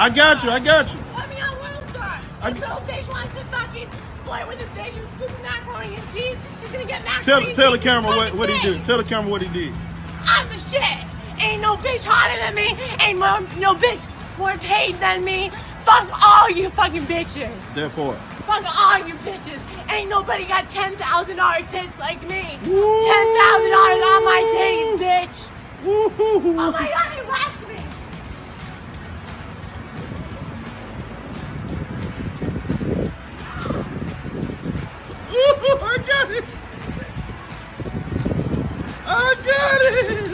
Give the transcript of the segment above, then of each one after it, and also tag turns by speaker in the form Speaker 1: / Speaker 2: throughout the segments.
Speaker 1: I got you.
Speaker 2: Let me on Worldstar. If little bitch wants to fucking flirt with his bitch who's scooping macaroni and cheese, he's gonna get macaroni and cheese.
Speaker 1: Tell the camera what he did. Tell the camera what he did.
Speaker 2: I'm the shit. Ain't no bitch hotter than me. Ain't no bitch more paid than me. Fuck all you fucking bitches.
Speaker 1: Therefore.
Speaker 2: Fuck all you bitches. Ain't nobody got $10,000 tits like me. $10,000 on my titties, bitch.
Speaker 1: Woo-hoo-hoo.
Speaker 2: Oh my god, he left me.
Speaker 1: I got it. I got it.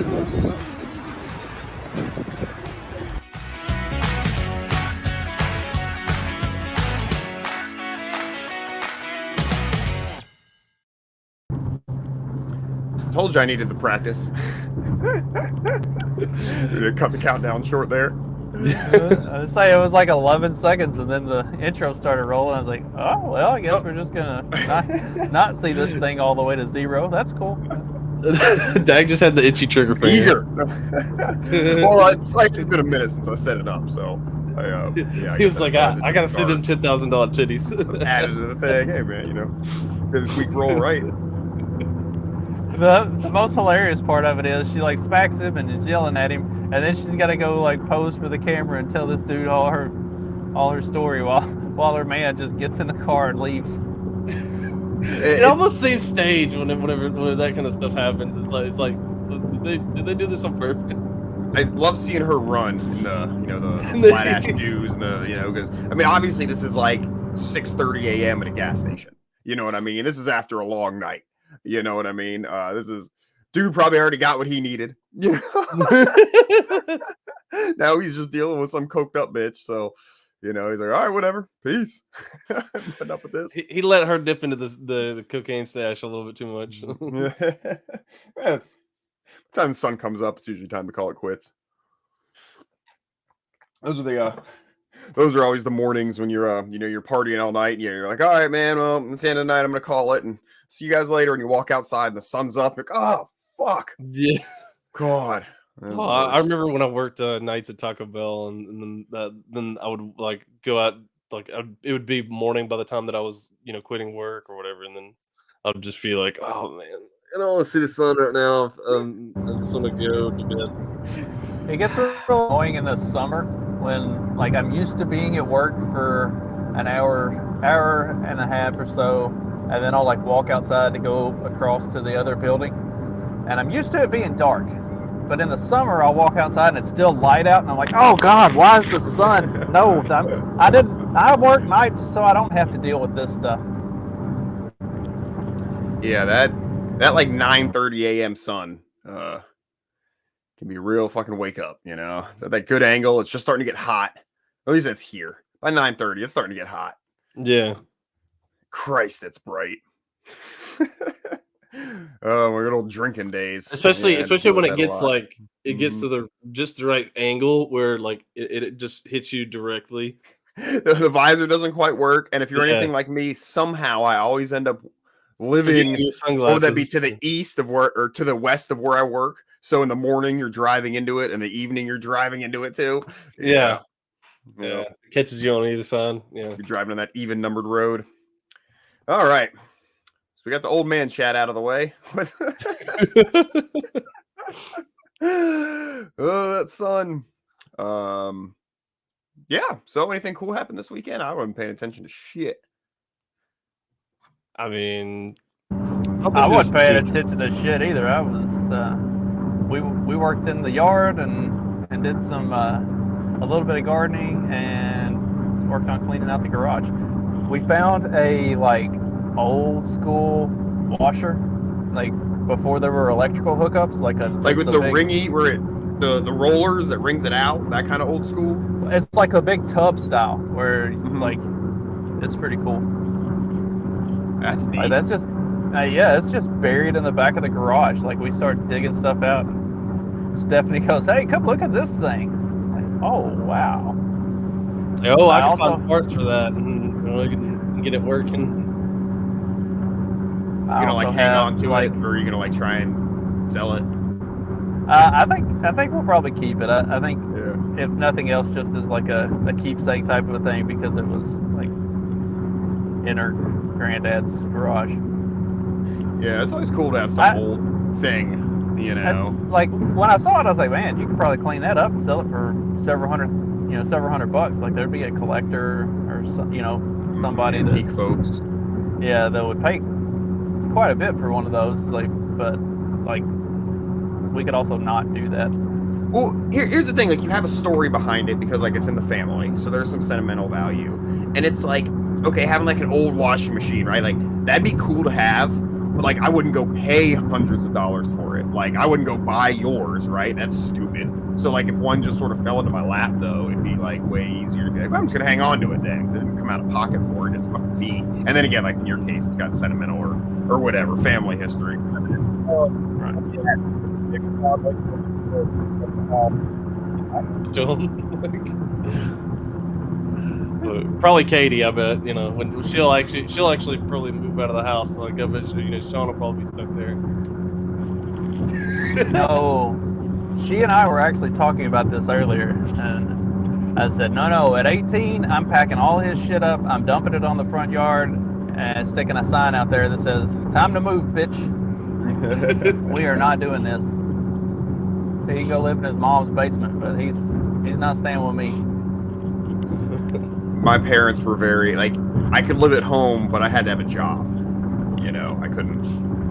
Speaker 3: Told you I needed the practice. Cut the countdown short there.
Speaker 4: I was saying it was like 11 seconds, and then the intro started rolling. I was like, "Oh well, I guess we're just gonna not see this thing all the way to 0. That's cool."
Speaker 5: Dag just had the itchy trigger finger.
Speaker 3: Eager. Well, it's been a minute since I set it up, so I
Speaker 5: He was like, "I gotta see them $10,000 titties."
Speaker 3: Added to the thing. Hey man, this week roll right.
Speaker 4: The most hilarious part of it is she like smacks him and is yelling at him, and then she's got to go like pose for the camera and tell this dude all her story while her man just gets in the car and leaves.
Speaker 5: It almost seems staged whenever that kind of stuff happens. It's like did they do this on purpose?
Speaker 3: I love seeing her run in the flat ash shoes and because I mean obviously this is like 6:30 a.m. at a gas station. You know what I mean? This is after a long night. You know what I mean? This is dude probably already got what he needed. Now he's just dealing with some coked up bitch. So, he's like, all right, whatever. Peace. Putting up with this.
Speaker 5: He let her dip into the cocaine stash a little bit too much.
Speaker 3: Time the sun comes up, it's usually time to call it quits. Those are always the mornings when you're you're partying all night and you're like, all right, man, well, it's the end of the night, I'm gonna call it and see you guys later. And you walk outside and the sun's up, like, oh fuck.
Speaker 5: Yeah.
Speaker 3: God.
Speaker 5: Oh, I remember when I worked nights at Taco Bell, and then I would like go out, like it would be morning by the time that I was quitting work or whatever, and then I'd just feel like, oh man, I don't want to see the sun right now. I just want to go to bed.
Speaker 4: It gets real annoying in the summer when like I'm used to being at work for an hour and a half or so, and then I'll like walk outside to go across to the other building, and I'm used to it being dark. But in the summer, I'll walk outside and it's still light out, and I'm like, "Oh God, why is the sun?" No, I work nights, so I don't have to deal with this stuff.
Speaker 3: Yeah, that like 9:30 a.m. sun can be real fucking wake up. It's at that good angle. It's just starting to get hot. At least it's here. By 9:30, it's starting to get hot.
Speaker 5: Yeah.
Speaker 3: Christ, it's bright. Oh, my good old drinking days.
Speaker 5: Especially when it gets gets to just the right angle where like it just hits you directly.
Speaker 3: The visor doesn't quite work, and if you're anything like me, somehow I always end up living. Would that be to the east of where, or to the west of where I work? So in the morning you're driving into it, and the evening you're driving into it too.
Speaker 5: Yeah. It catches you on either side. Yeah,
Speaker 3: you're driving on that even numbered road. All right. We got the old man chat out of the way. Oh, that sun. Yeah. So anything cool happened this weekend? I wasn't paying attention to shit.
Speaker 5: I mean,
Speaker 4: I wasn't paying attention to shit either. I was we worked in the yard and did some a little bit of gardening and worked on cleaning out the garage. We found a like old school washer, like before there were electrical hookups, like
Speaker 3: with the ringy where the rollers that rings it out, that kind of old school.
Speaker 4: It's like a big tub style where like it's pretty cool.
Speaker 3: That's neat.
Speaker 4: Like, that's just it's just buried in the back of the garage. Like we start digging stuff out, and Stephanie goes, "Hey, come look at this thing." Like, oh wow.
Speaker 5: Oh, I can find parts for that and I can get it working.
Speaker 3: You're gonna like hang on to it, or are you gonna like try and sell it?
Speaker 4: I think we'll probably keep it. I think if nothing else, just as like a keepsake type of a thing, because it was like in her granddad's garage.
Speaker 3: Yeah, it's always cool to have some old thing, you know.
Speaker 4: Like when I saw it, I was like, man, you could probably clean that up and sell it for several hundred $100. Like there'd be a collector or somebody
Speaker 3: Antique folks.
Speaker 4: Yeah, that would pay quite a bit for one of those. Like, but like we could also not do that.
Speaker 3: Well, here's the thing. Like, you have a story behind it because like it's in the family, so there's some sentimental value. And it's like, okay, having like an old washing machine, right? Like that'd be cool to have, but like I wouldn't go pay hundreds of dollars for it. Like I wouldn't go buy yours, right? That's stupid. So like if one just sort of fell into my lap though, it'd be like way easier to be like, well, I'm just gonna hang on to it then, because it didn't come out of pocket for it. It's fucking me. And then again, like in your case, it's got sentimental or whatever family history.
Speaker 5: Probably Katie, I bet. When she'll actually probably move out of the house. Like I bet Sean will probably be stuck there.
Speaker 4: No, she and I were actually talking about this earlier, and I said, no, at 18, I'm packing all his shit up, I'm dumping it on the front yard, and sticking a sign out there that says, "Time to move, bitch." We are not doing this. He can go live in his mom's basement, but he's not staying with me.
Speaker 3: My parents were very like, I could live at home, but I had to have a job.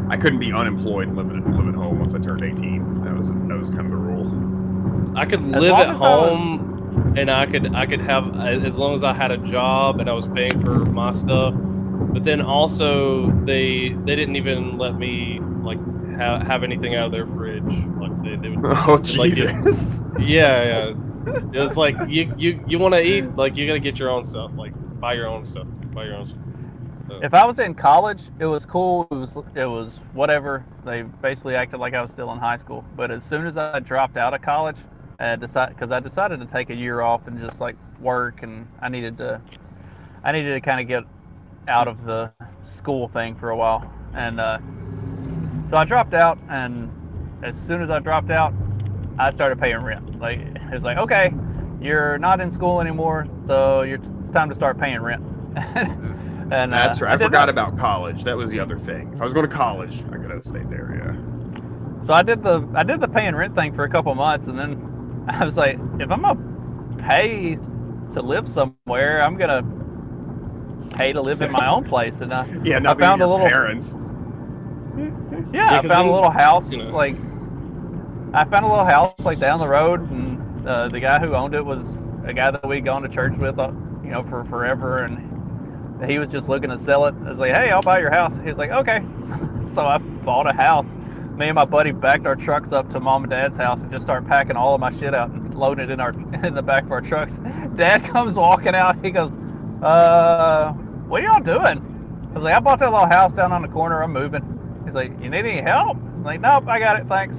Speaker 3: I couldn't be unemployed and live at home once I turned 18. That was kind of the rule.
Speaker 5: I could live at home, and I could have, as long as I had a job and I was paying for my stuff. But then also they didn't even let me like have anything out of their fridge. Like they would.
Speaker 3: Oh Jesus!
Speaker 5: Yeah. It's like you want to eat, like you gotta get your own stuff. Like buy your own stuff. So.
Speaker 4: If I was in college, it was cool. It was whatever. They basically acted like I was still in high school. But as soon as I dropped out of college, because I decided to take a year off and just like work, and I needed to kind of get out of the school thing for a while, and so I dropped out. And as soon as I dropped out, I started paying rent. Like it was like, okay, you're not in school anymore, so it's time to start paying rent. And
Speaker 3: that's right. I forgot about college. That was the other thing. If I was going to college, I could have stayed there. Yeah.
Speaker 4: So I did the paying rent thing for a couple months, and then I was like, if I'm gonna pay to live somewhere, I'm gonna pay to live in my own place. And I found a little
Speaker 3: parents.
Speaker 4: Yeah, I found a little house. Like I found a little house like down the road, and the guy who owned it was a guy that we'd gone to church with, for forever, and he was just looking to sell it. I was like, hey, I'll buy your house. He was like, okay. So I bought a house. Me and my buddy backed our trucks up to Mom and Dad's house and just started packing all of my shit out and loading it in the back of our trucks. Dad comes walking out. He goes, what are y'all doing? I was like, I bought that little house down on the corner. I'm moving. He's like, you need any help? I'm like, nope, I got it. Thanks.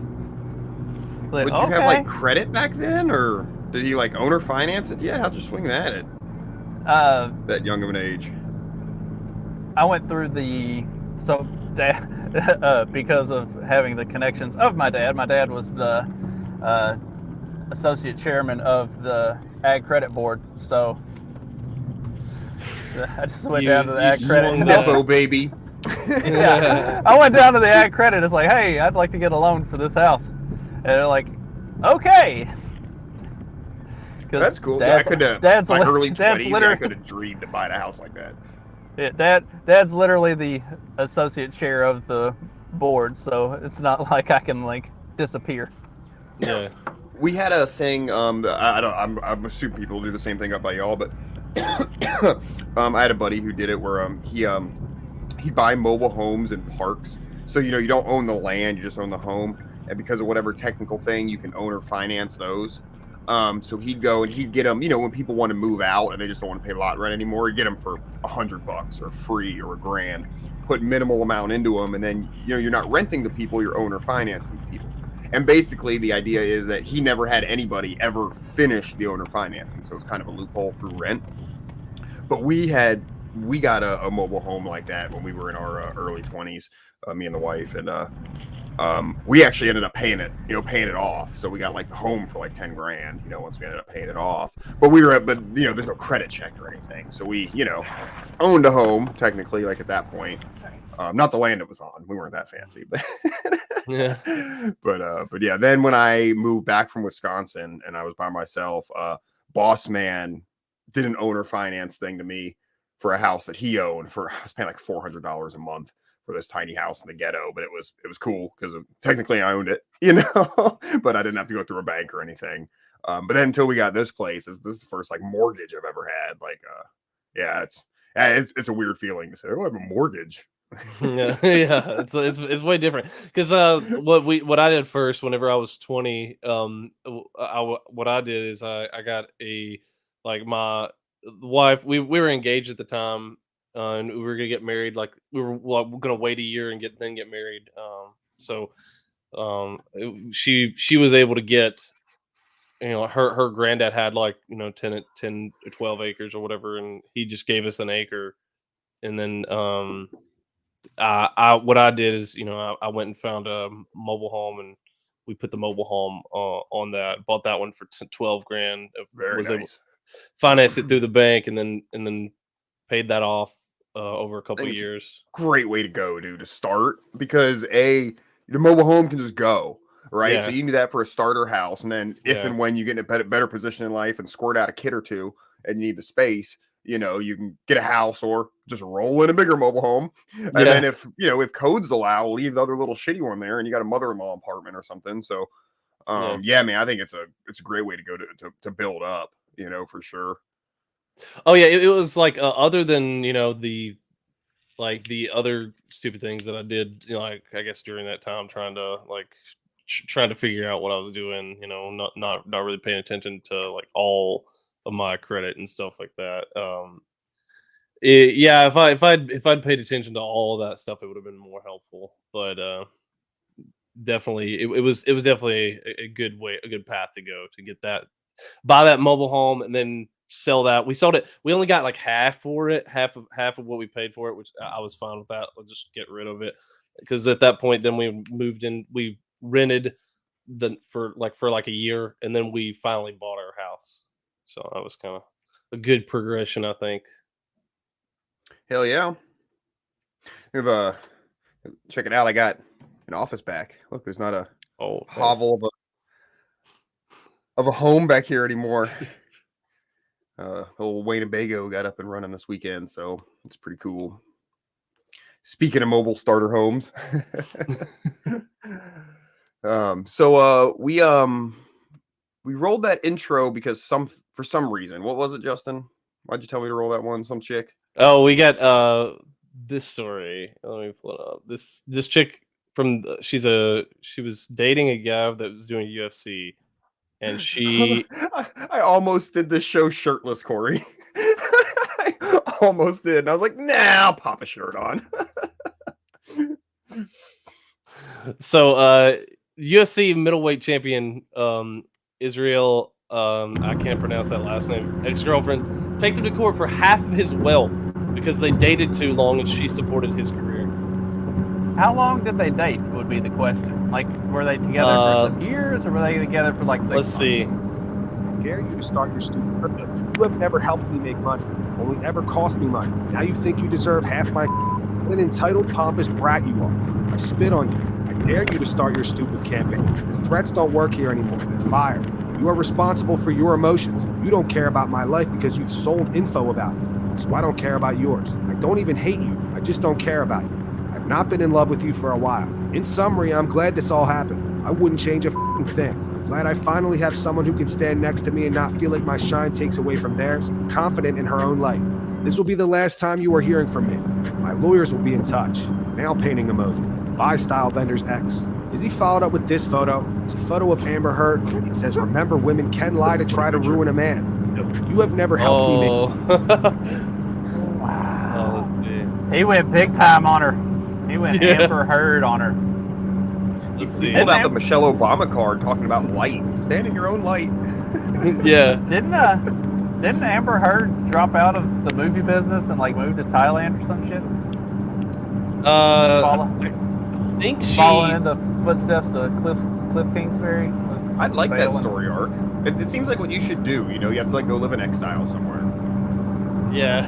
Speaker 4: Like,
Speaker 3: Would you have like credit back then, or did he like owner finance it? Yeah, how'd you swing that at that young of an age?
Speaker 4: I went through Dad, because of having the connections of my dad. My dad was the associate chairman of the Ag Credit Board, so I just went down to the Ag Credit.
Speaker 3: Nepo baby.
Speaker 4: Yeah, I went down to the Ag Credit. It's like, hey, I'd like to get a loan for this house, and they're like, okay.
Speaker 3: That's cool. I could have, my early 20s, I could have dreamed to buy a house like that.
Speaker 4: Yeah, Dad's literally the associate chair of the board, so it's not like I can like disappear.
Speaker 3: Yeah, we had a thing. I'm assuming people do the same thing up by y'all, but I had a buddy who did it where he'd buy mobile homes in parks. So you don't own the land, you just own the home, and because of whatever technical thing, you can own or finance those. So he'd go and he'd get them, when people want to move out and they just don't want to pay lot rent anymore, he'd get them for $100 or free or $1,000, put minimal amount into them. And then, you're not renting to people, you're owner financing the people. And basically the idea is that he never had anybody ever finish the owner financing. So it's kind of a loophole through rent. But we got a mobile home like that when we were in our early 20s, me and the wife. And we actually ended up paying it off. So we got like the home for like 10 grand, once we ended up paying it off. But there's no credit check or anything. So we, owned a home technically, like at that point. Not the land it was on. We weren't that fancy, but
Speaker 5: Yeah.
Speaker 3: but yeah. Then when I moved back from Wisconsin and I was by myself, boss man did an owner finance thing to me for a house that he owned. I was paying like $400 a month for this tiny house in the ghetto, but it was cool because technically I owned it, but I didn't have to go through a bank or anything. But then until we got this place, this is the first like mortgage I've ever had. Like, yeah, it's a weird feeling to say, oh, I have a mortgage.
Speaker 5: Yeah, it's way different because what I did first whenever I was 20, what I did is I got my wife, we were engaged at the time, and we were gonna get married, like we were gonna wait a year and get married. She was able to get, her granddad had like 10 or 12 acres or whatever, and he just gave us an acre, and then what I did is, I went and found a mobile home, and we put the mobile home on that. Bought that one for 12 grand.
Speaker 3: Very nice.
Speaker 5: Able to finance it through the bank, and then paid that off over a couple of years.
Speaker 3: Great way to go, dude, to start, because the mobile home can just go, right?
Speaker 5: Yeah.
Speaker 3: So you can do that for a starter house, and then if and when you get in a better position in life and squirt out a kid or two, and you need the space, you can get a house or just roll in a bigger mobile home. And then if codes allow, leave the other little shitty one there, and you got a mother-in-law apartment or something. So, yeah, man, I think it's a great way to go to build up, for sure.
Speaker 5: Oh yeah, it was like other than the other stupid things that I did, I guess during that time trying to figure out what I was doing, not really paying attention to like all of my credit and stuff like that. If I'd paid attention to all of that stuff, it would have been more helpful. But definitely, it was definitely a good path to go to get that, buy that mobile home, and then sell that. We sold it. We only got like half for it, half of what we paid for it, which I was fine with that. I'll just get rid of it because at that point, then we moved in. We rented for like a year, and then we finally bought our house. So that was kind of a good progression, I think.
Speaker 3: Hell yeah. Check it out. I got an office back. Look, there's not a hovel of a home back here anymore. Old Winnebago got up and running this weekend, so it's pretty cool. Speaking of mobile starter homes, we rolled that intro because for some reason. What was it, Justin? Why'd you tell me to roll that one? Some chick?
Speaker 5: Oh, we got this story. Let me pull it up. This chick she was dating a guy that was doing UFC, and she
Speaker 3: I almost did this show shirtless, Corey. I almost did, and I was like, nah, I'll pop a shirt on.
Speaker 5: So UFC middleweight champion Israel, I can't pronounce that last name, ex-girlfriend, takes him to court for half of his wealth because they dated too long and she supported his career.
Speaker 4: How long did they date would be the question. Like, were they together for some years, or were they together for like 6 months?
Speaker 5: Let's see.
Speaker 6: I dare you to start your stupid purpose. You have never helped me make money, only ever cost me money. Now you think you deserve half my what an entitled, pompous brat you are. I spit on you. I dare you to start your stupid campaign. The threats don't work here anymore. They're fired. You are responsible for your emotions. You don't care about my life because you've sold info about me. So I don't care about yours. I don't even hate you. I just don't care about you. I've not been in love with you for a while. In summary, I'm glad this all happened. I wouldn't change a thing. I'm glad I finally have someone who can stand next to me and not feel like my shine takes away from theirs. Confident in her own light. This will be the last time you are hearing from me. My lawyers will be in touch. Nail painting emoji. Bye, Stylebenders X. Is he followed up with this photo? It's a photo of Amber Heard. It says, remember, women can lie to try to ruin a man. You have never helped me make...
Speaker 4: Wow.
Speaker 5: Oh, let's see.
Speaker 4: He went big time on her. He went Amber Heard on her.
Speaker 5: Let's see.
Speaker 3: Pulled out the Michelle Obama card talking about light. Stand in your own light.
Speaker 5: Yeah.
Speaker 4: Didn't Amber Heard drop out of the movie business and like move to Thailand or some shit?
Speaker 5: think she.
Speaker 4: following in the footsteps of Cliff Kingsbury.
Speaker 3: I'd like that
Speaker 4: Failing.
Speaker 3: story arc. It seems like what you should do. You know, you have to like go live in exile somewhere.
Speaker 5: Yeah.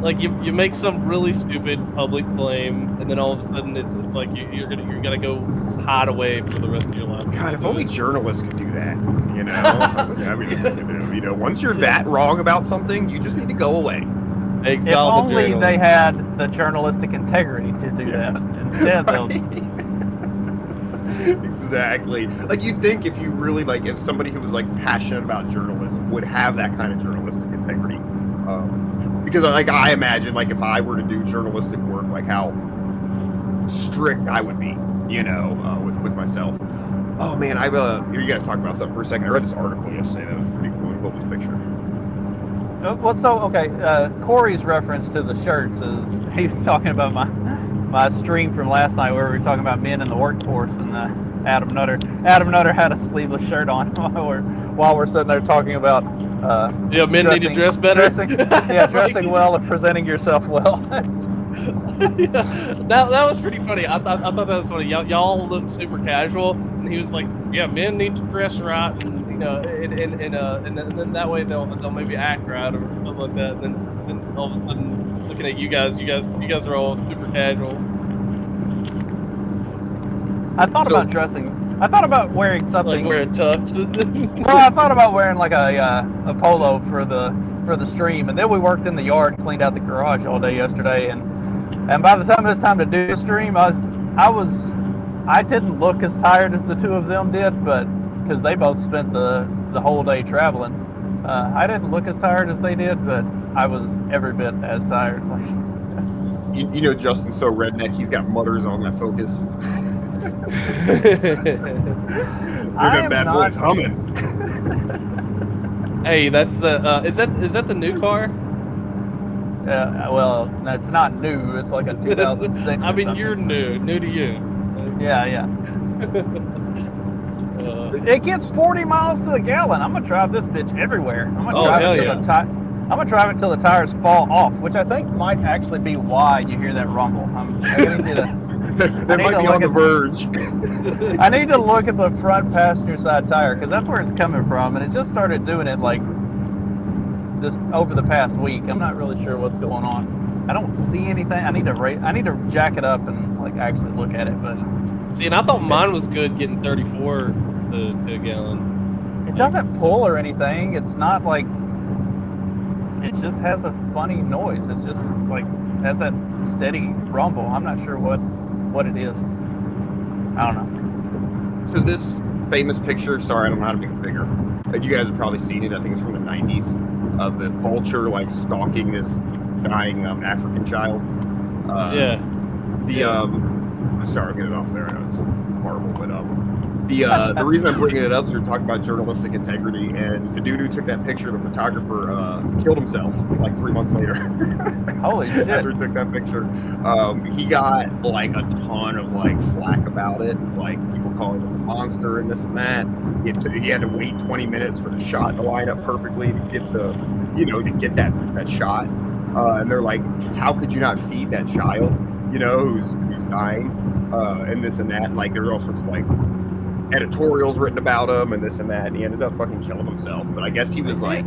Speaker 5: like you make some really stupid public claim, and then all of a sudden it's like you're gonna go hide away for the rest of your life.
Speaker 3: God, if only journalists could do that. You know, I mean, you know, once you're that wrong about something, you just need to go away.
Speaker 4: If
Speaker 5: Exile the
Speaker 4: only they
Speaker 5: journalist.
Speaker 4: had the journalistic integrity to do that. Instead, they'll
Speaker 3: Exactly. Like you'd think if you really like, if somebody who was like passionate about journalism would have that kind of journalistic integrity. Because like I imagine like if I were to do journalistic work, like how strict I would be, you know, with myself. Oh man, here you guys talk about something for a second. I read this article yesterday that was pretty cool. What was this picture?
Speaker 4: Well, so okay, Corey's reference to the shirts is he's talking about my stream from last night where we were talking about men in the workforce, and Adam Nutter had a sleeveless shirt on while we're sitting there talking about
Speaker 5: Yeah, men need to dress better.
Speaker 4: dressing well and presenting yourself well.
Speaker 5: Yeah, that was pretty funny. I thought that was funny. Y'all look super casual, and he was like, "Yeah, men need to dress right, and you know, and then that way they'll maybe act right or something like that." And then all of a sudden, looking at you guys are all super casual.
Speaker 4: I thought about dressing. I thought about wearing something.
Speaker 5: Like wearing tux.
Speaker 4: Well, I thought about wearing like a polo for the stream, and then we worked in the yard, cleaned out the garage all day yesterday, and by the time it was time to do the stream, I didn't look as tired as the two of them did, but because they both spent the whole day traveling, I didn't look as tired as they did, but I was every bit as tired.
Speaker 3: You know, Justin's so redneck, he's got mutters on that Focus.
Speaker 4: I
Speaker 3: Bad
Speaker 4: am
Speaker 3: boys
Speaker 4: not-
Speaker 3: humming.
Speaker 5: Hey, that's the is that the new car?
Speaker 4: Well, it's not new. It's like a 2006.
Speaker 5: I
Speaker 4: or
Speaker 5: mean,
Speaker 4: something.
Speaker 5: you're new to you.
Speaker 4: Yeah. It gets 40 miles to the gallon. I'm gonna drive this bitch everywhere. I'm gonna drive it till the tires fall off, which I think might actually be why you hear that rumble.
Speaker 3: They might be on the verge.
Speaker 4: I need to look at the front passenger side tire because that's where it's coming from, and it just started doing it like this over the past week. I'm not really sure what's going on. I don't see anything. I need to jack it up and like actually look at it, but
Speaker 5: See, and I thought mine was good getting 34 to a gallon.
Speaker 4: it doesn't pull or anything. It's not like it just has a funny noise. It's just like has that steady rumble. I'm not sure what it is. I don't know.
Speaker 3: So this famous picture, sorry, I don't know how to make it bigger, but you guys have probably seen it. I think it's from the 90s of the vulture like stalking this dying African child.
Speaker 5: Yeah.
Speaker 3: Sorry, I'll get it off there. I know it's horrible, but the reason I'm bringing it up is we're talking about journalistic integrity, and the dude who took that picture, the photographer, killed himself like 3 months later.
Speaker 4: Holy shit.
Speaker 3: After he took that picture, he got like a ton of like flack about it, like people calling him a monster and this and that. He had to wait 20 minutes for the shot to line up perfectly to get that shot. And they're like, how could you not feed that child, you know, who's dying, and this and that. And like there were all sorts of like editorials written about him and this and that, and he ended up fucking killing himself. But I guess he was like,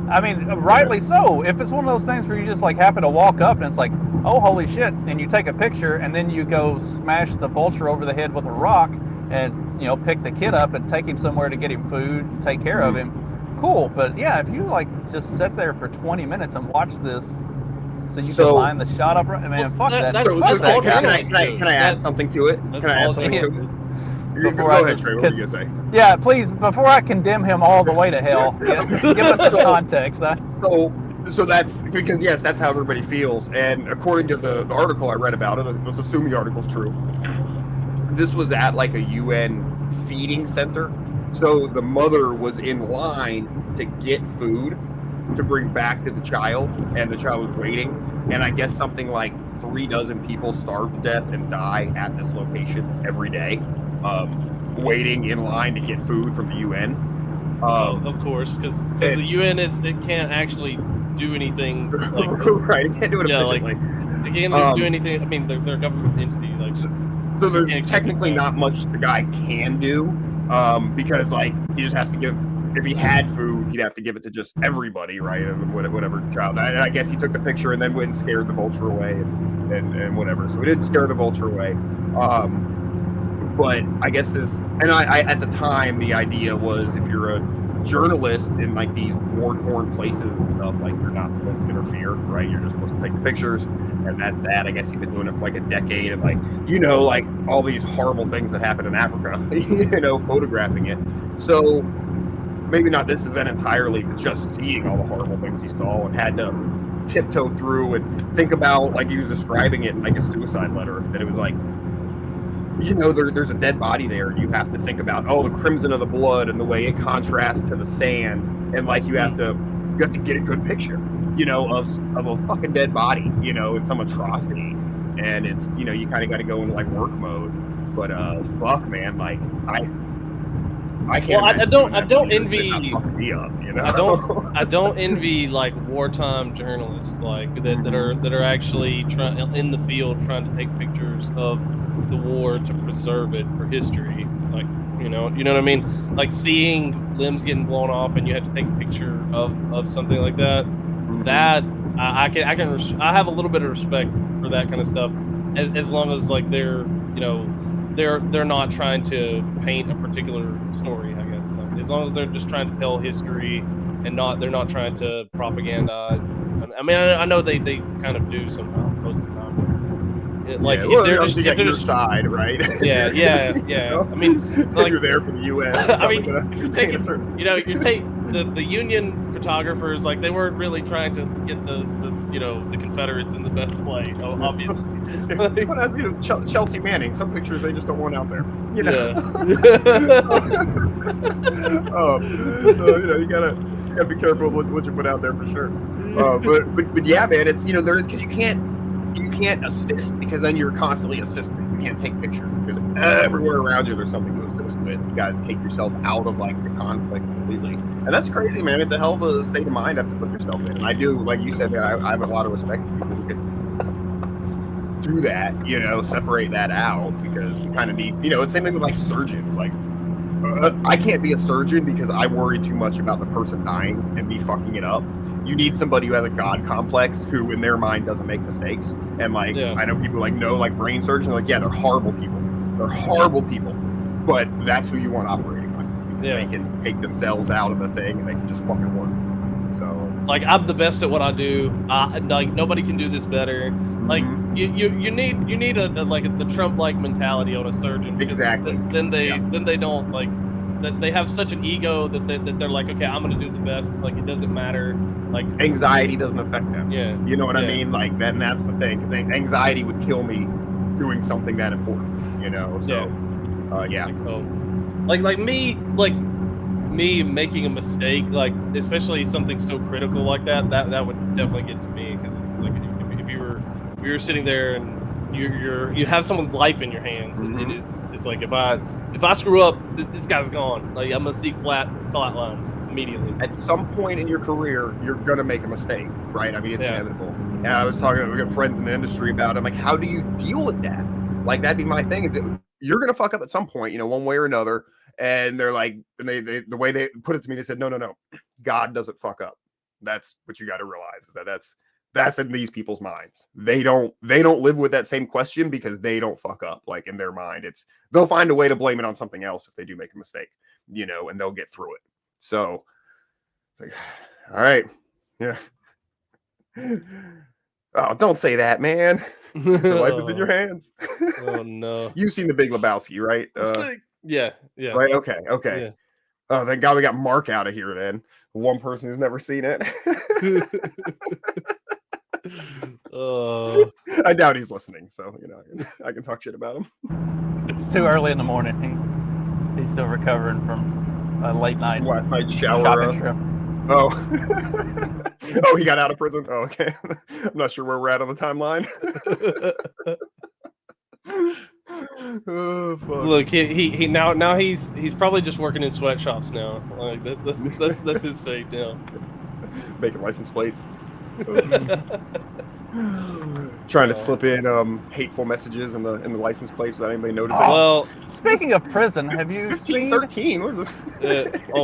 Speaker 4: I mean, rightly so. If it's one of those things where you just like happen to walk up and it's like, oh, holy shit, and you take a picture and then you go smash the vulture over the head with a rock and, you know, pick the kid up and take him somewhere to get him food and take care of him, cool. But yeah, if you like just sit there for 20 minutes and watch this so you can line the shot up, man, fuck that.
Speaker 5: that's-
Speaker 4: Fuck that guy.
Speaker 3: can I add something to it?
Speaker 5: That's
Speaker 3: Can I add
Speaker 5: all
Speaker 3: something
Speaker 5: it
Speaker 3: to
Speaker 5: is.
Speaker 3: it?
Speaker 4: Before
Speaker 3: Go
Speaker 4: I
Speaker 3: ahead,
Speaker 4: just
Speaker 3: Trey. What were you gonna say?
Speaker 4: Yeah, please, before I condemn him all the way to hell, give us some context.
Speaker 3: So that's because yes, that's how everybody feels. And according to the article I read about it, let's assume the article's true. This was at like a UN feeding center. So the mother was in line to get food to bring back to the child, and the child was waiting. And I guess something like 36 people starve to death and die at this location every day, waiting in line to get food from the UN.
Speaker 5: Of course, because the UN it can't actually do anything. Like,
Speaker 3: right, you can't do it
Speaker 5: yeah, like,
Speaker 3: efficiently.
Speaker 5: they can't just do anything. I mean, they're a government entity. Like,
Speaker 3: So there's
Speaker 5: can't expect
Speaker 3: technically
Speaker 5: that.
Speaker 3: not much the guy can do, because like he just has to give. If he had food, he'd have to give it to just everybody, right? And whatever child. I guess he took the picture and then went and scared the vulture away and whatever. So he didn't scare the vulture away. But I guess this, and I at the time the idea was if you're a journalist in like these war-torn places and stuff, like you're not supposed to interfere, right? You're just supposed to take the pictures, and that's that. I guess he's been doing it for like a decade, and like like all these horrible things that happen in Africa, photographing it. So maybe not this event entirely, but just seeing all the horrible things he saw and had to tiptoe through and think about, like he was describing it in like a suicide letter, that it was like, there's a dead body there, and you have to think about the crimson of the blood and the way it contrasts to the sand, and like you have to get a good picture, of a fucking dead body, in some atrocity, and it's you kind of got to go into like work mode, but fuck, man, like I can't.
Speaker 5: Well, I don't envy.
Speaker 3: I
Speaker 5: don't envy like wartime journalists like that are actually in the field trying to take pictures of the war to preserve it for history. Like you know what I mean? Like seeing limbs getting blown off and you have to take a picture of something like that. That I have a little bit of respect for that kind of stuff, as long as like they're they're not trying to paint a particular story, I guess. Like, as long as they're just trying to tell history and they're not trying to propagandize. I mean, I know they kind of do somehow most of the time. Like,
Speaker 3: you got your side, right?
Speaker 5: Yeah. I mean, like,
Speaker 3: you're there for the U.S.
Speaker 5: I mean, if you're taking, the Union photographers, like they weren't really trying to get the Confederates in the best light, obviously.
Speaker 3: But as Chelsea Manning, some pictures they just don't want out there. So, you gotta be careful with what you put out there for sure. But yeah, man, it's there is, because you can't assist, because then you're constantly assisting. You can't take pictures because everywhere around you there's something to assist with. You got to take yourself out of like the conflict completely, and that's crazy, man. It's a hell of a state of mind to have to put yourself in. And I do, like you said, man, I have a lot of respect for people who can do that. Separate that out, because we kind of need. It's same thing with like surgeons. Like I can't be a surgeon because I worry too much about the person dying and me fucking it up. You need somebody who has a god complex, who in their mind doesn't make mistakes. And like, I know people like brain surgeons, like, yeah, they're horrible people. They're horrible people, but that's who you want operating on, because they can take themselves out of the thing and they can just fucking work. So
Speaker 5: like, I'm the best at what I do. Like nobody can do this better. Like you need a like the Trump-like mentality on a surgeon.
Speaker 3: Exactly.
Speaker 5: Then they don't like. That they have such an ego that they're like, okay, I'm gonna do the best. Like it doesn't matter. Like
Speaker 3: anxiety doesn't affect them.
Speaker 5: Yeah.
Speaker 3: You know what I mean? Like that's the thing. Because anxiety would kill me doing something that important. So
Speaker 5: like me making a mistake, like especially something so critical like that would definitely get to me, because like if you were sitting there and you have someone's life in your hands, and it's like if I screw up, this guy's gone. Like I'm gonna see flat line immediately.
Speaker 3: At some point in your career, you're gonna make a mistake, right? I mean, it's inevitable. And I was talking to friends in the industry about it. I'm like, how do you deal with that? Like that'd be my thing. Is you're gonna fuck up at some point, one way or another. And they're like, and they the way they put it to me, they said, no, God doesn't fuck up. That's what you got to realize, is that's in these people's minds. They don't live with that same question, because they don't fuck up. Like in their mind, they'll find a way to blame it on something else if they do make a mistake, and they'll get through it. So it's like, all right, yeah. Oh, don't say that, man. Your life is in your hands.
Speaker 5: Oh no.
Speaker 3: You've seen The Big Lebowski, right?
Speaker 5: Yeah.
Speaker 3: Right. Okay.
Speaker 5: Yeah.
Speaker 3: Oh, thank God we got Mark out of here then. One person who's never seen it. I doubt he's listening, so I can talk shit about him.
Speaker 4: It's too early in the morning. He's still recovering from a late night
Speaker 3: last night's shower
Speaker 4: shopping trip.
Speaker 3: Oh, he got out of prison. Oh, okay. I'm not sure where we're at on the timeline. Oh, fuck.
Speaker 5: Look, he now he's probably just working in sweatshops now. Like that's his fate now.
Speaker 3: Making license plates. Trying to slip in hateful messages in the license plates without anybody noticing.
Speaker 5: Well,
Speaker 4: Speaking of prison, have you
Speaker 3: 1513. What is it?
Speaker 5: I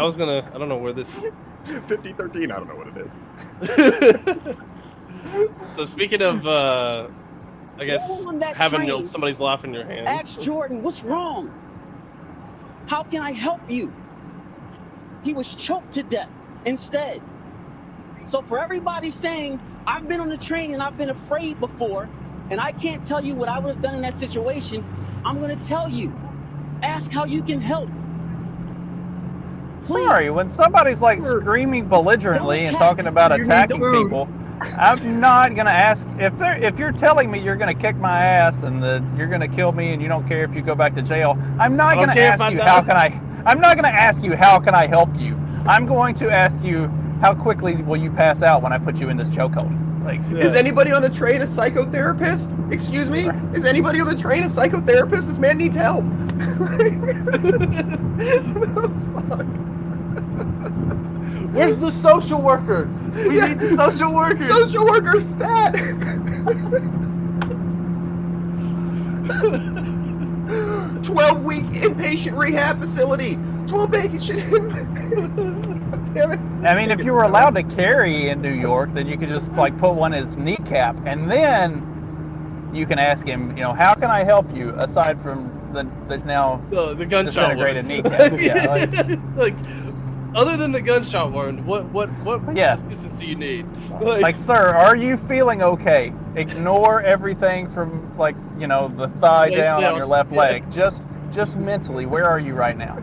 Speaker 5: was gonna. I don't know where this.
Speaker 3: 5013. I don't know what it is.
Speaker 5: So speaking of, I guess
Speaker 7: All on that
Speaker 5: having
Speaker 7: train.
Speaker 5: somebody's life in your hands.
Speaker 7: Ask Jordan, what's wrong? How can I help you? He was choked to death instead. So for everybody saying, I've been on the train and I've been afraid before, and I can't tell you what I would have done in that situation, I'm going to tell you. Ask how you can help. Please.
Speaker 4: Sorry, when somebody's like screaming belligerently
Speaker 7: Don't
Speaker 4: and
Speaker 7: attack.
Speaker 4: talking about
Speaker 3: You need
Speaker 4: attacking
Speaker 3: food.
Speaker 4: people, I'm not gonna ask if you're telling me you're gonna kick my ass and that you're gonna kill me and you don't care if you go back to jail. I'm not
Speaker 5: I don't
Speaker 4: gonna
Speaker 5: care if
Speaker 4: ask
Speaker 5: I
Speaker 4: you
Speaker 5: die.
Speaker 4: how can I. I'm not gonna ask you how can I help you. I'm going to ask you how quickly will you pass out when I put you in this chokehold. Like,
Speaker 3: Is anybody on the train a psychotherapist? Excuse me? Is anybody on the train a psychotherapist? This man needs help. Fuck.
Speaker 1: Where's the social worker? We need the social workers.
Speaker 3: Social worker stat. 12-week inpatient rehab facility. 12 patient. Damn it.
Speaker 4: I mean, if you were allowed to carry in New York, then you could just like put one in his kneecap, and then you can ask him, how can I help you aside from there's now
Speaker 5: The gunshot
Speaker 4: disintegrated
Speaker 5: wound.
Speaker 4: kneecap. Yeah,
Speaker 5: like other than the gunshot wound, what
Speaker 4: Yeah.
Speaker 5: assistance do you need?
Speaker 4: like, sir, are you feeling okay? Ignore everything from the thigh
Speaker 5: Waist
Speaker 4: down
Speaker 5: down.
Speaker 4: on your left
Speaker 5: Yeah.
Speaker 4: leg. Just mentally, where are you right now?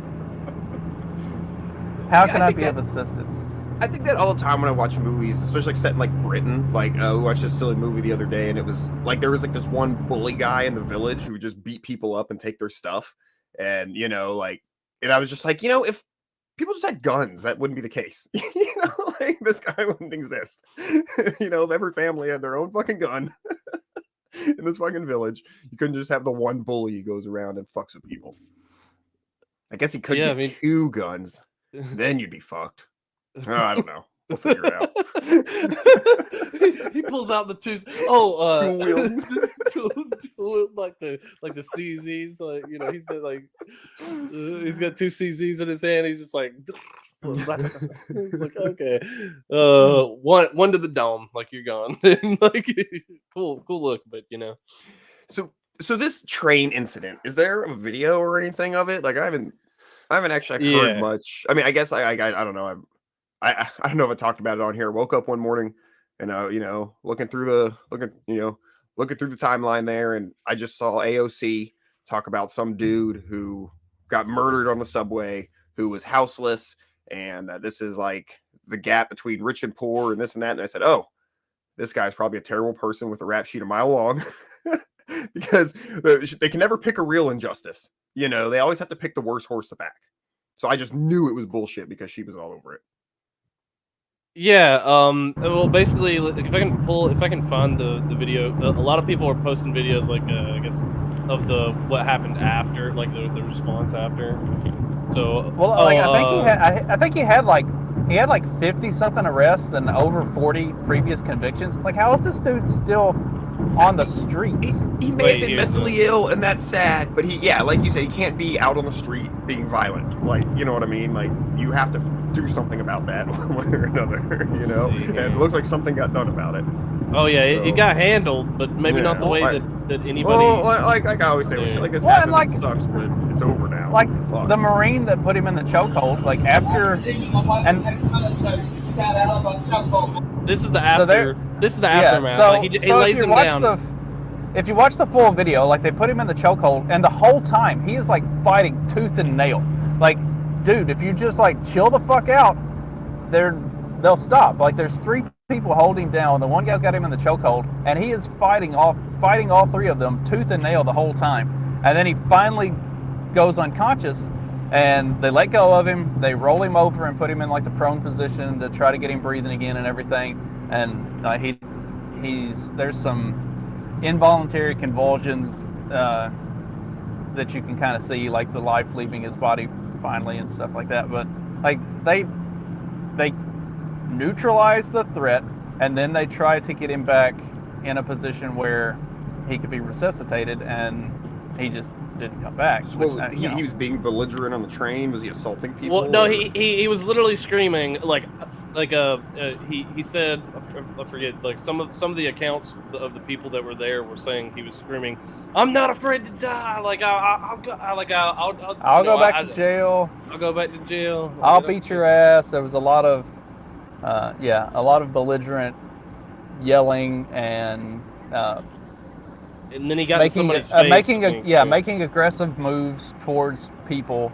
Speaker 4: How
Speaker 3: Yeah,
Speaker 4: can
Speaker 3: I
Speaker 4: I
Speaker 3: think
Speaker 4: be
Speaker 3: that-
Speaker 4: of assistance?
Speaker 3: I think that all the time when I watch movies, especially set in like Britain. Like we watched this silly movie the other day, and it was like there was like this one bully guy in the village who would just beat people up and take their stuff, and and I was just like, if people just had guns, that wouldn't be the case. Like this guy wouldn't exist. If every family had their own fucking gun in this fucking village, you couldn't just have the one bully who goes around and fucks with people. I guess he could
Speaker 5: Yeah,
Speaker 3: get 2 guns. Then you'd be fucked. Oh, I don't know. We'll figure it out.
Speaker 5: He pulls out the two. Like the CZs. He's got 2 CZs in his hand. He's just like. It's like, okay, one to the dome, like you're gone. Like cool look, but
Speaker 3: So this train incident, is there a video or anything of it? Like I haven't actually heard
Speaker 5: Yeah.
Speaker 3: much. I mean, I guess I don't know. I don't know if I talked about it on here. Woke up one morning and looking through the timeline there, and I just saw AOC talk about some dude who got murdered on the subway, who was houseless, and that this is like the gap between rich and poor and this and that. And I said, oh, this guy's probably a terrible person with a rap sheet a mile long. Because they can never pick a real injustice. They always have to pick the worst horse to back. So I just knew it was bullshit because she was all over it.
Speaker 5: Yeah, well, basically, if I can find the video, a lot of people are posting videos, like, I guess, of what happened after, like, the response after. So,
Speaker 4: Well, I think he had like 50 something arrests and over 40 previous convictions. Like, how is this dude still on the streets?
Speaker 3: He may have been mentally ill, and that's sad. But like you said, he can't be out on the street being violent. Like, you know what I mean? Like, you have to do something about that one way or another. And it looks like something got done about it.
Speaker 5: Oh yeah,
Speaker 3: So-
Speaker 5: it got handled, but maybe not the way that anybody.
Speaker 3: Well, like I always say, when shit like this
Speaker 4: Well, and
Speaker 3: happens,
Speaker 4: like-
Speaker 3: it sucks, but it's over now.
Speaker 4: Like
Speaker 3: Fuck.
Speaker 4: the Marine that put him in the chokehold, like after, and
Speaker 5: This is the
Speaker 4: So
Speaker 5: after. This is the
Speaker 4: yeah.
Speaker 5: aftermath.
Speaker 4: So,
Speaker 5: Like, he
Speaker 4: so
Speaker 5: lays
Speaker 4: if you
Speaker 5: him
Speaker 4: watch
Speaker 5: down.
Speaker 4: if you watch the full video, like they put him in the chokehold, and the whole time he is like fighting tooth and nail. Like, dude, if you just like chill the fuck out, they'll stop. Like, there's 3 people holding him down. The one guy's got him in the chokehold, and he is fighting all 3 of them tooth and nail the whole time. And then he finally goes unconscious, and they let go of him. They roll him over and put him in like the prone position to try to get him breathing again and everything. And there's some involuntary convulsions that you can kind of see, like the life leaving his body finally and stuff like that. But like they neutralized the threat. and then they tried to get him back in a position where he could be resuscitated, and he just didn't come back.
Speaker 3: So
Speaker 4: which,
Speaker 3: he was being belligerent on the train. Was he assaulting people?
Speaker 5: Well, no,
Speaker 3: or-
Speaker 5: he was literally screaming he said, I forget, like some of the accounts of the people that were there were saying he was screaming, "I'm not afraid to die. Like I'll go
Speaker 4: go back to jail.
Speaker 5: I'll go back to jail.
Speaker 4: I'll beat your ass." There was a lot of belligerent yelling and
Speaker 5: and then he got in somebody's face.
Speaker 4: Making aggressive moves towards people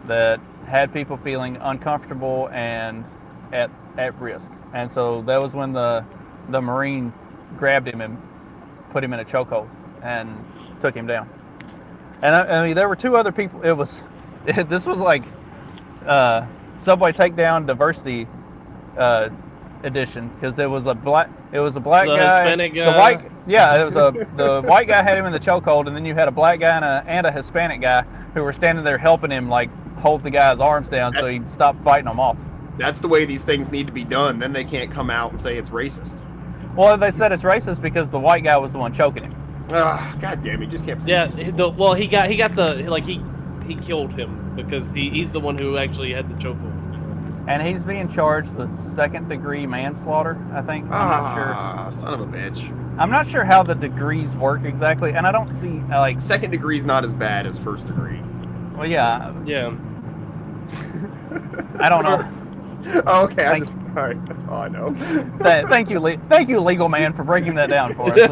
Speaker 4: that had people feeling uncomfortable and at risk. And so that was when the Marine grabbed him and put him in a chokehold and took him down. And I mean, there were two other people. This was like Subway Takedown Diversity edition, because it was a black guy,
Speaker 5: Hispanic guy.
Speaker 4: the white, it was the white guy had him in the chokehold, and then you had a black guy and a Hispanic guy who were standing there helping him, like, hold the guy's arms down so he'd stop fighting them off.
Speaker 3: That's the way these things need to be done. Then they can't come out and say it's racist.
Speaker 4: Well, they said it's racist because the white guy was the one choking him.
Speaker 3: God damn it! You just can't.
Speaker 5: Yeah, he killed him because he's the one who actually had the chokehold.
Speaker 4: And he's being charged with second-degree manslaughter, I think. I'm not sure.
Speaker 3: Son of a bitch.
Speaker 4: I'm not sure how the degrees work exactly, and I don't see, like...
Speaker 3: Second degree is not as bad as first degree.
Speaker 4: Well, yeah.
Speaker 5: Yeah.
Speaker 4: I don't know.
Speaker 3: Oh, okay, all right, that's all I know.
Speaker 4: Thank you, legal man, for breaking that down for us.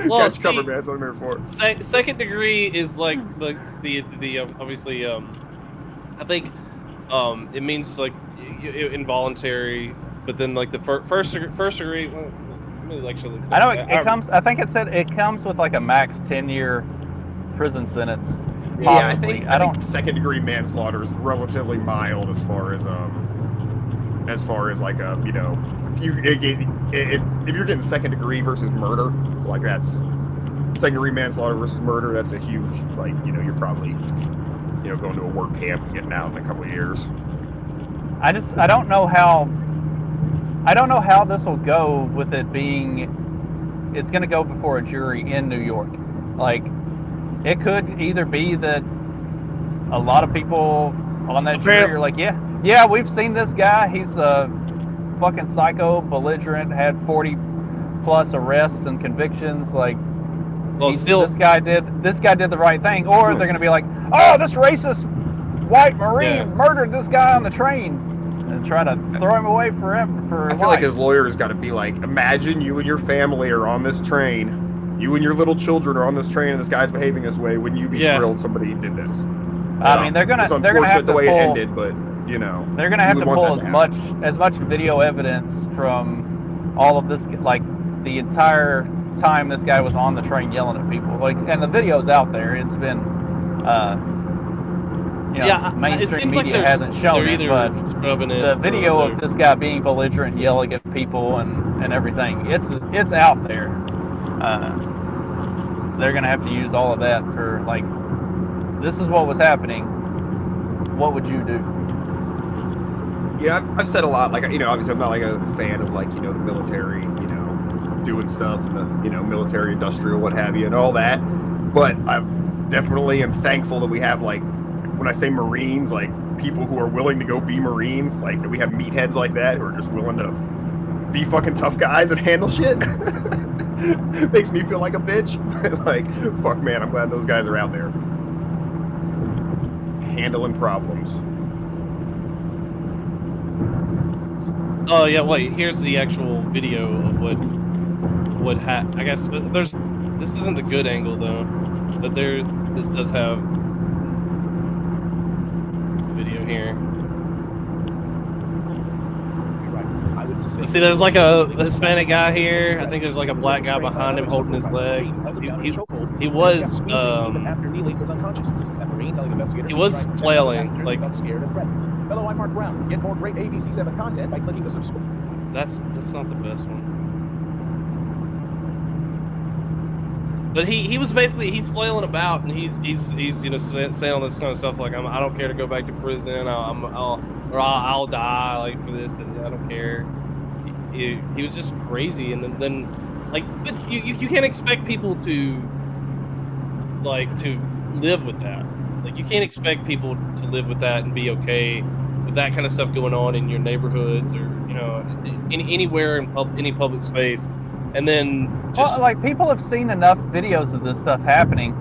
Speaker 5: Well,
Speaker 3: Catch cover, man. That's what I'm here for.
Speaker 5: Second degree is like the obviously I think it means like involuntary, but then like the first degree. Well, let me actually.
Speaker 4: I know it comes. I think it said it comes with like a max 10-year prison sentence. Possibly.
Speaker 3: Yeah, I think second degree manslaughter is relatively mild as far as like a if you're getting second degree versus murder, like that's second degree manslaughter versus murder. That's a huge, like, you're probably going to a work camp and getting out in a couple of years.
Speaker 4: I don't know how this will go with it being, it's going to go before a jury in New York. Like, it could either be that a lot of people on that jury are like, yeah, we've seen this guy. He's a fucking psycho, belligerent, had 40 plus arrests and convictions. Like,
Speaker 5: well,
Speaker 4: this guy did the right thing. Or they're going to be like, oh, this racist white Marine murdered this guy on the train, and try to throw him away forever.
Speaker 3: I feel like his lawyer's got to be like, imagine you and your family are on this train. You and your little children are on this train, and this guy's behaving this way. Wouldn't you be thrilled somebody did this?
Speaker 4: I mean, they're gonna
Speaker 3: it's
Speaker 4: have to
Speaker 3: unfortunate the way
Speaker 4: pull,
Speaker 3: it ended, but
Speaker 4: they're gonna have to pull as much video evidence from all of this, like the entire time this guy was on the train yelling at people. Like, and the video's out there. It's been, mainstream media hasn't shown it, but the video of this guy being belligerent, yelling at people, and everything, it's out there. They're gonna have to use all of that for, like, this is what was happening. What would you do?
Speaker 3: Yeah, I've said a lot. Like, obviously I'm not like a fan of, like, the military, doing stuff, and the, military industrial, what have you, and all that. But I definitely am thankful that we have, like, when I say Marines, like, people who are willing to go be Marines, like, that we have meatheads like that who are just willing to be fucking tough guys and handle shit. Makes me feel like a bitch. Like, fuck, man, I'm glad those guys are out there handling problems.
Speaker 5: Oh yeah, wait. Here's the actual video of what I guess this isn't the good angle though, but this does have video here. See, there's like a Hispanic guy here. I think there's like a black guy behind him holding his leg. He was flailing, like.
Speaker 8: Hello, I'm Mark Brown. Get more great ABC7 content by clicking the subscribe.
Speaker 5: That's not the best one. But he was basically, he's flailing about, and he's saying all this kind of stuff like, I don't care to go back to prison. I'll die like for this, and I don't care. he was just crazy. And then like, but you can't expect people to live with that. Like, you can't expect people to live with that and be okay with that kind of stuff going on in your neighborhoods or anywhere in any public space. And then just
Speaker 4: like, people have seen enough videos of this stuff happening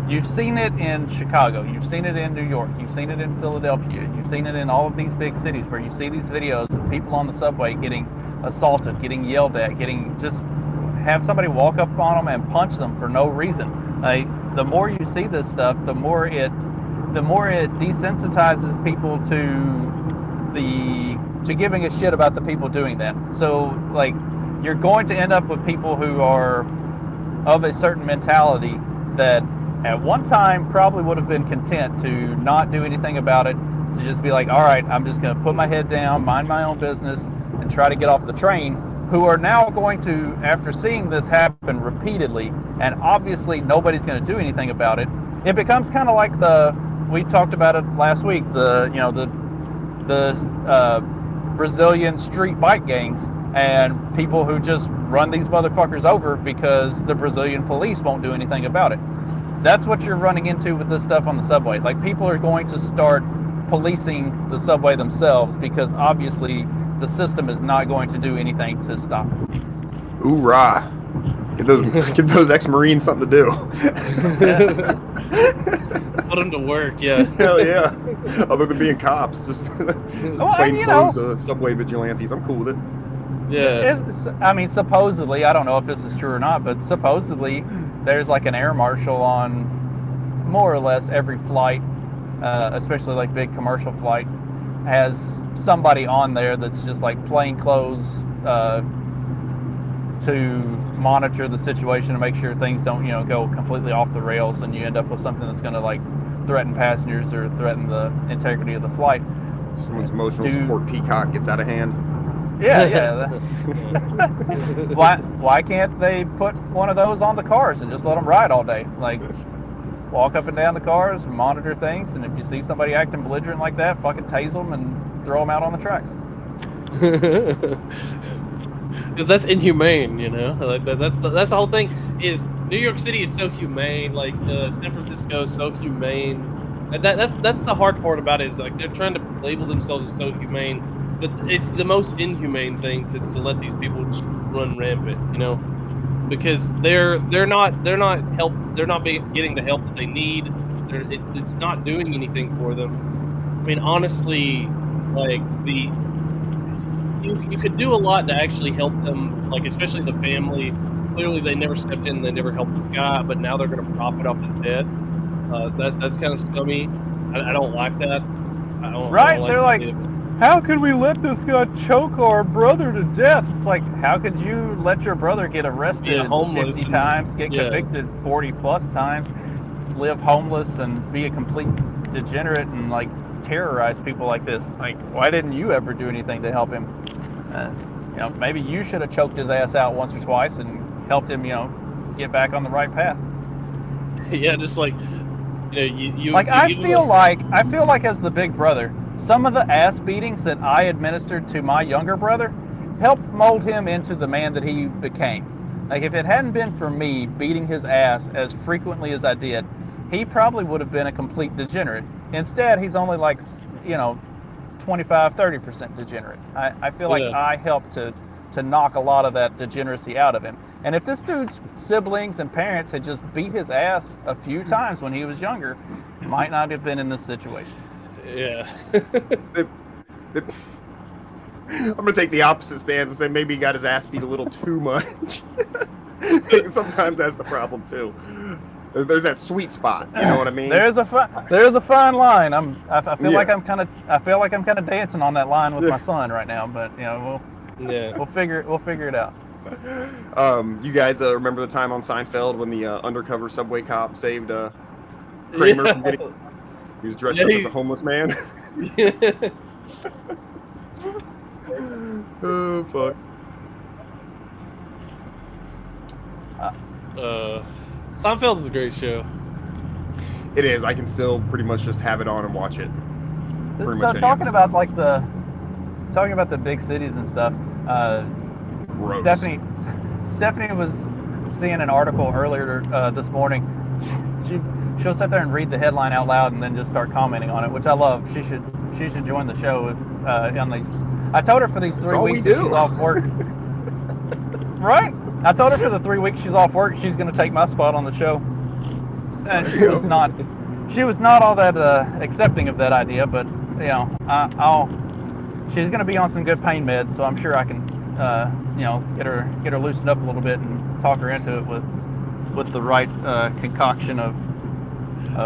Speaker 4: you've seen it in Chicago, you've seen it in New York, you've seen it in Philadelphia, you've seen it in all of these big cities where you see these videos of people on the subway getting assaulted, getting yelled at, just have somebody walk up on them and punch them for no reason. Like, the more you see this stuff, the more it desensitizes people to giving a shit about the people doing that. So, like, you're going to end up with people who are of a certain mentality that at one time probably would have been content to not do anything about it, to just be like, all right, I'm just going to put my head down, mind my own business, and try to get off the train, who are now going to, after seeing this happen repeatedly, and obviously nobody's going to do anything about it, it becomes kind of like we talked about it last week, the Brazilian street bike gangs, and people who just run these motherfuckers over because the Brazilian police won't do anything about it. That's what you're running into with this stuff on the subway. Like, people are going to start policing the subway themselves because obviously the system is not going to do anything to stop it.
Speaker 3: Hoorah! Give those ex-Marines something to do.
Speaker 5: Put them to work, yeah.
Speaker 3: Hell yeah! Other than being cops, just plain clothes subway vigilantes. I'm cool with it.
Speaker 5: Yeah.
Speaker 4: I mean, supposedly, I don't know if this is true or not, but supposedly there's like an air marshal on more or less every flight, especially like big commercial flight, has somebody on there that's just like plain clothes to monitor the situation and make sure things don't, go completely off the rails and you end up with something that's going to like threaten passengers or threaten the integrity of the flight.
Speaker 3: Someone's emotional support peacock gets out of hand.
Speaker 4: Yeah. Why can't they put one of those on the cars and just let them ride all day? Like, walk up and down the cars, monitor things, and if you see somebody acting belligerent like that, fucking tase them and throw them out on the tracks.
Speaker 5: Because that's inhumane, Like that's the whole thing. Is New York City is so humane, like San Francisco is so humane. And that's the hard part about it, is like they're trying to label themselves as so humane. But it's the most inhumane thing to let these people just run rampant, because they're not getting the help that they need. It's not doing anything for them. I mean, honestly, like you could do a lot to actually help them, like especially the family. Clearly, they never stepped in, they never helped this guy, but now they're going to profit off his death. That's kind of scummy. I don't like that. I don't
Speaker 4: they're like, how could we let this guy choke our brother to death? It's like, how could you let your brother get arrested 50 times, get convicted 40 plus times, live homeless and be a complete degenerate and like terrorize people like this? Like, why didn't you ever do anything to help him? Maybe you should have choked his ass out once or twice and helped him, get back on the right path.
Speaker 5: Yeah, just like,
Speaker 4: I feel like as the big brother, some of the ass beatings that I administered to my younger brother helped mold him into the man that he became. Like, if it hadn't been for me beating his ass as frequently as I did, he probably would have been a complete degenerate. Instead, he's only like, 25-30% degenerate. I feel like I helped to knock a lot of that degeneracy out of him. And if this dude's siblings and parents had just beat his ass a few times when he was younger, he might not have been in this situation.
Speaker 5: Yeah.
Speaker 3: I'm going to take the opposite stance and say maybe he got his ass beat a little too much. Sometimes that's the problem too. There's that sweet spot, you know what I mean?
Speaker 4: There's a fine line. I feel like I'm kind of dancing on that line with my son right now, but we'll figure it out.
Speaker 3: You guys remember the time on Seinfeld when the undercover subway cop saved Kramer from getting? He was dressed up as a homeless man. Oh fuck.
Speaker 5: Seinfeld is a great show.
Speaker 3: It is. I can still pretty much just have it on and watch it.
Speaker 4: So talking about like the talking about the big cities and stuff.
Speaker 3: Gross.
Speaker 4: Stephanie was seeing an article earlier this morning. She'll sit there and read the headline out loud and then just start commenting on it, which I love. She should join the show on these. I told her for these 3 weeks that she's off work. Right? I told her for the 3 weeks she's off work, she's going to take my spot on the show. And she was not. She was not all that accepting of that idea, but you know, she's going to be on some good pain meds, so I'm sure I can, you know, get her loosened up a little bit and talk her into it with the right concoction of.
Speaker 3: Dude,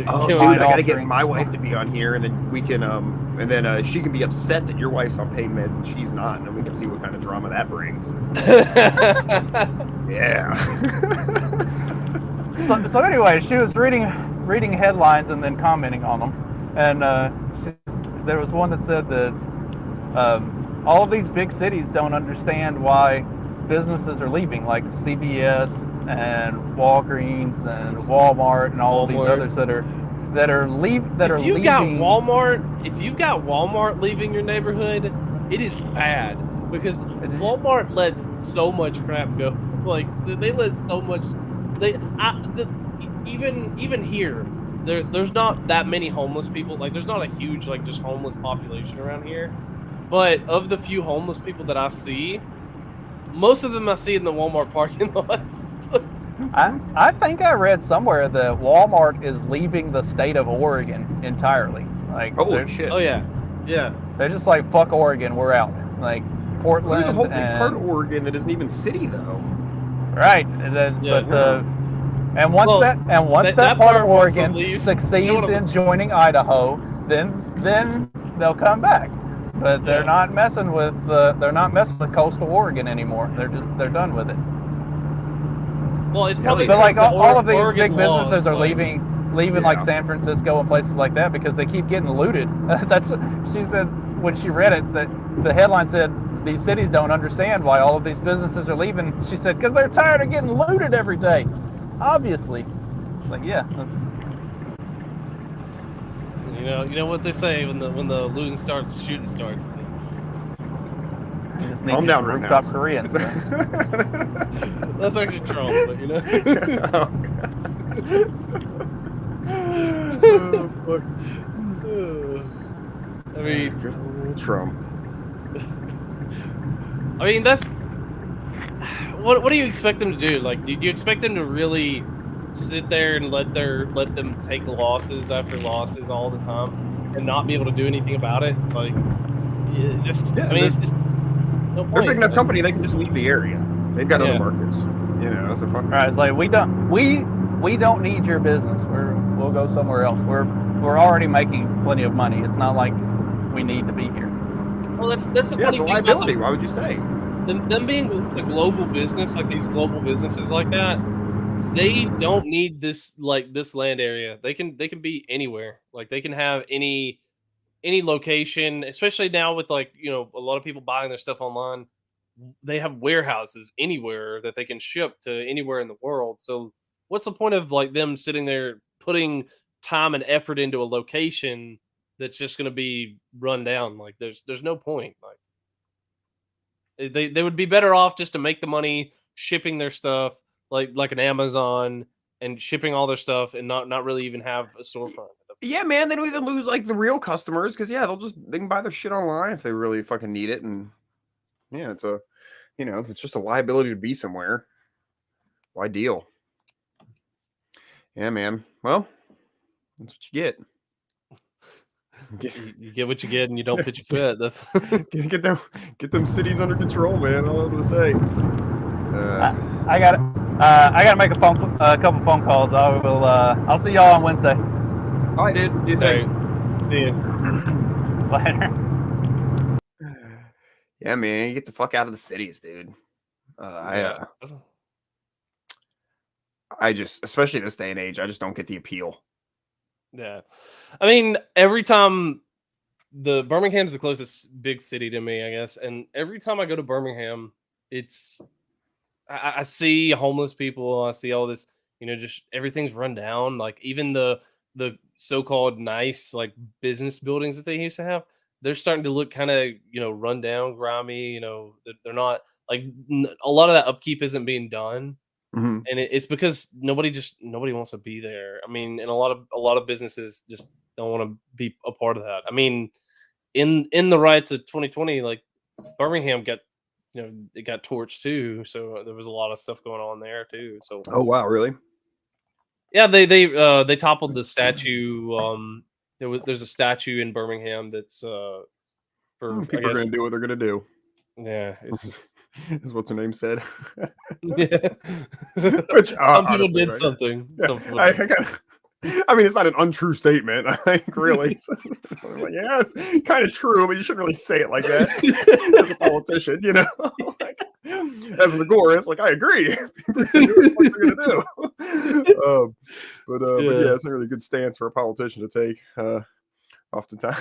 Speaker 3: I gotta get my wife to be on here, and then we can, and then she can be upset that your wife's on pain meds and she's not, and then we can see what kind of drama that brings. Yeah.
Speaker 4: So anyway, she was reading headlines and then commenting on them, and there was one that said that all of these big cities don't understand why businesses are leaving, like CVS and Walgreens and Walmart and all of these others that are leaving.
Speaker 5: If you've got Walmart leaving your neighborhood, it is bad because Walmart lets so much crap go. Like they let so much. Even here, there's not that many homeless people. Like there's not a huge like just homeless population around here. But of the few homeless people that I see, most of them I see in the Walmart parking lot.
Speaker 4: I think I read somewhere that Walmart is leaving the state of Oregon entirely. Like,
Speaker 3: holy shit!
Speaker 5: Oh yeah, yeah.
Speaker 4: They're just like, fuck Oregon, we're out. Like Portland.
Speaker 3: There's a whole big part of Oregon that isn't even city though.
Speaker 4: Right, and then, once that part of Oregon succeeds in joining Idaho, then they'll come back. But they're not messing with coastal Oregon anymore. They're done with it.
Speaker 5: Well, it's probably
Speaker 4: like all of these
Speaker 5: Oregon
Speaker 4: big businesses are
Speaker 5: like,
Speaker 4: leaving like San Francisco and places like that because they keep getting looted. She said when she read it that the headline said these cities don't understand why all of these businesses are leaving. She said because they're tired of getting looted every day. Obviously, like yeah.
Speaker 5: You know what they say when the looting starts, the shooting starts.
Speaker 3: Calm down,
Speaker 4: rooftop Koreans.
Speaker 5: That's actually Trump, but you know.
Speaker 3: Oh, fuck.
Speaker 5: I mean,
Speaker 3: good old Trump.
Speaker 5: I mean, that's what do you expect them to do? Like, do you expect them to really sit there and let them take losses after losses all the time and not be able to do anything about it? Like, it's just no point.
Speaker 3: They're a big enough company; they can just leave the area. They've got other markets, you know. So fuck.
Speaker 4: Right, it's like we don't need your business. We'll go somewhere else. We're already making plenty of money. It's not like we need to be here.
Speaker 5: Well, that's the funny
Speaker 3: it's a
Speaker 5: thing
Speaker 3: liability.
Speaker 5: about
Speaker 3: Why would you stay?
Speaker 5: Them being a global business, like these global businesses like that, they don't need this land area. They can be anywhere. Like they can have any location, especially now with like, you know, a lot of people buying their stuff online. They have warehouses anywhere that they can ship to anywhere in the world. So what's the point of like them sitting there putting time and effort into a location that's just going to be run down? Like there's no point. Like they would be better off just to make the money shipping their stuff like an Amazon and shipping all their stuff and not really even have a storefront.
Speaker 3: Yeah, man, they don't even lose like the real customers because they can buy their shit online if they really fucking need it. And yeah, it's it's just a liability to be somewhere. Why deal? Yeah, man. Well, that's what you get.
Speaker 5: You get what you get, and you don't pitch a fit. That's
Speaker 3: get them cities under control, man. All I'm gonna say.
Speaker 4: I got make a couple phone calls. I'll see y'all on Wednesday.
Speaker 3: All right, dude. You too.
Speaker 5: See you
Speaker 4: later.
Speaker 3: Yeah, man. You get the fuck out of the cities, dude. I just, especially this day and age, I just don't get the appeal.
Speaker 5: Yeah, I mean, every time Birmingham's the closest big city to me, I guess, and every time I go to Birmingham, I see homeless people. I see all this, just everything's run down. Like even the so-called nice like business buildings that they used to have, they're starting to look kind of, run down, grimy. They're not like a lot of that upkeep isn't being done,
Speaker 3: Mhm.
Speaker 5: and it's because nobody wants to be there. I mean, and a lot of businesses just don't want to be a part of that. I mean, in the riots of 2020, like Birmingham got, it got torched too. So there was a lot of stuff going on there too. So
Speaker 3: Oh wow, really?
Speaker 5: yeah, they toppled the statue. There's a statue in Birmingham that's for I
Speaker 3: People are
Speaker 5: guess
Speaker 3: gonna do what they're gonna do.
Speaker 5: yeah it's
Speaker 3: Is what's her name said.
Speaker 5: yeah.
Speaker 3: Which
Speaker 5: Some people
Speaker 3: honestly,
Speaker 5: did
Speaker 3: right?
Speaker 5: something.
Speaker 3: Yeah,
Speaker 5: Some people
Speaker 3: I,
Speaker 5: did.
Speaker 3: I mean, it's not an untrue statement. I think really, I'm like, yeah, it's kind of true, but you shouldn't really say it like that as a politician, like, as an agorist, like I agree. People can do what they're gonna do. But yeah, it's not really a good stance for a politician to take. Oftentimes.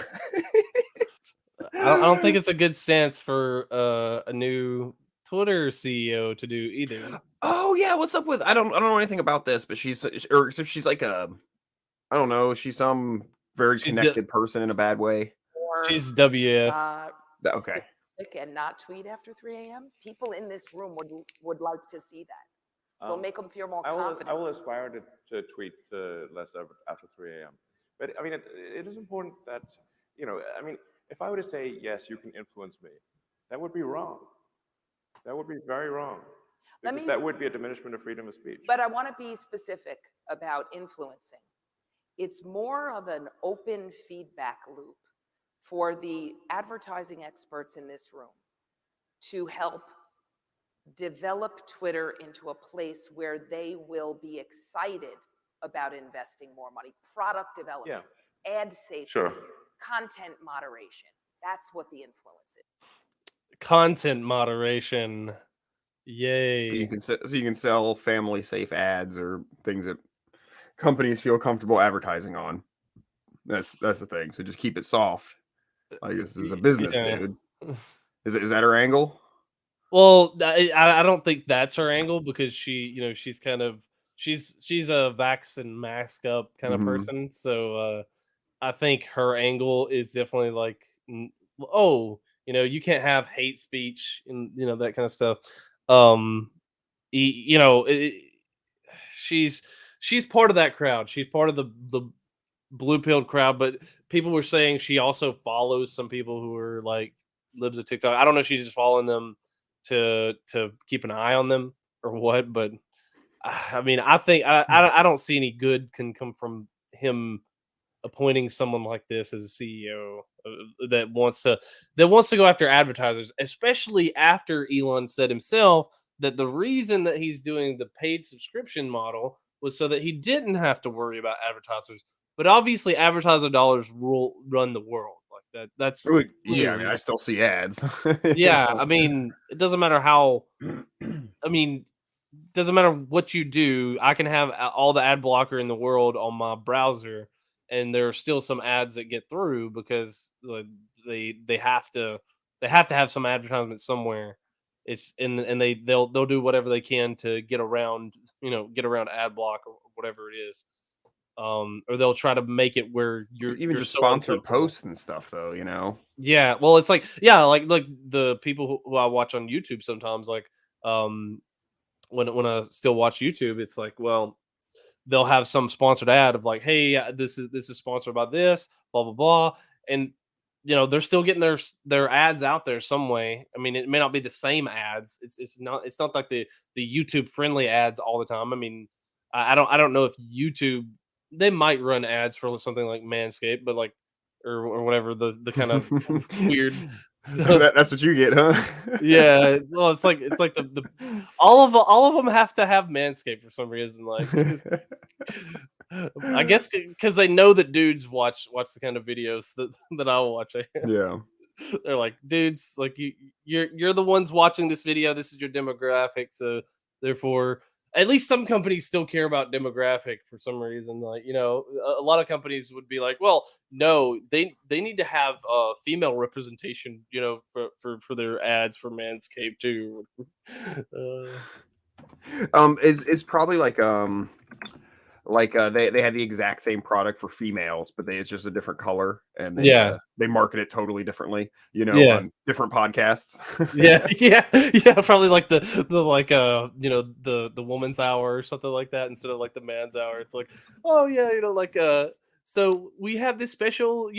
Speaker 5: I don't think it's a good stance for a new Twitter CEO to do either.
Speaker 3: Oh yeah, what's up with? I don't know anything about this, but she's like I don't know, she's some very
Speaker 5: She's
Speaker 3: connected person in a bad way.
Speaker 2: Or
Speaker 5: she's WF.
Speaker 3: Okay.
Speaker 2: specific and not tweet after 3 a.m. People in this room would like to see that. It'll make them feel more
Speaker 9: I
Speaker 2: confident.
Speaker 9: will aspire to tweet less after 3 a.m. But I mean, it is important that, I mean, if I were to say, yes, you can influence me, that would be wrong. That would be very wrong. Because that would be a diminishment of freedom of speech.
Speaker 2: But I want to be specific about influencing. It's more of an open feedback loop for the advertising experts in this room to help develop Twitter into a place where they will be excited about investing more money, product development, ad safety, content moderation. That's what the influence is.
Speaker 5: Content moderation. Yay.
Speaker 3: You can sell family safe ads or things that companies feel comfortable advertising on. That's the thing. So just keep it soft. Like this is a business, dude. Is that her angle?
Speaker 5: Well, I don't think that's her angle because she's kind of she's a vax and mask up kind of person. So I think her angle is definitely like, you can't have hate speech and that kind of stuff. She's part of that crowd. She's part of the blue pilled crowd, but people were saying she also follows some people who are like libs of TikTok. I don't know if she's just following them to keep an eye on them or what, but I mean, I think I don't see any good can come from him appointing someone like this as a CEO that wants to go after advertisers, especially after Elon said himself that the reason that he's doing the paid subscription model was so that he didn't have to worry about advertisers. But obviously, advertiser dollars run the world. Like that's
Speaker 3: I mean, I still see ads.
Speaker 5: Yeah, I mean, it doesn't matter how. I mean, doesn't matter what you do. I can have all the ad blocker in the world on my browser, and there are still some ads that get through because they have to have some advertisement somewhere. It's and they'll do whatever they can to get around ad block or whatever it is. Or they'll try to make it where you're
Speaker 3: just
Speaker 5: so
Speaker 3: sponsored posts and stuff, though.
Speaker 5: Yeah, well, it's like like the people who I watch on YouTube sometimes, like when I still watch YouTube, it's like, well, they'll have some sponsored ad of like, hey, this is sponsored by this, blah blah blah, and they're still getting their ads out there some way. I mean, it may not be the same ads. It's not like the YouTube friendly ads all the time. I mean, I don't know if YouTube, they might run ads for something like Manscaped, but like or whatever the kind of weird stuff.
Speaker 3: That's what you get, huh?
Speaker 5: Yeah, well, it's like the all of them have to have Manscaped for some reason. Like, I guess because they know that dudes watch the kind of videos that I watch.
Speaker 3: Yeah,
Speaker 5: they're like, dudes, like you're the ones watching this video. This is your demographic, so therefore, at least some companies still care about demographic for some reason. Like, a lot of companies would be like, well, no, they need to have female representation, for their ads for Manscaped too.
Speaker 3: It's probably like Like they had the exact same product for females, but it's just a different color, and they market it totally differently. On different podcasts.
Speaker 5: yeah, probably like the like the woman's hour or something like that instead of like the man's hour. It's like, oh yeah, like so we have this special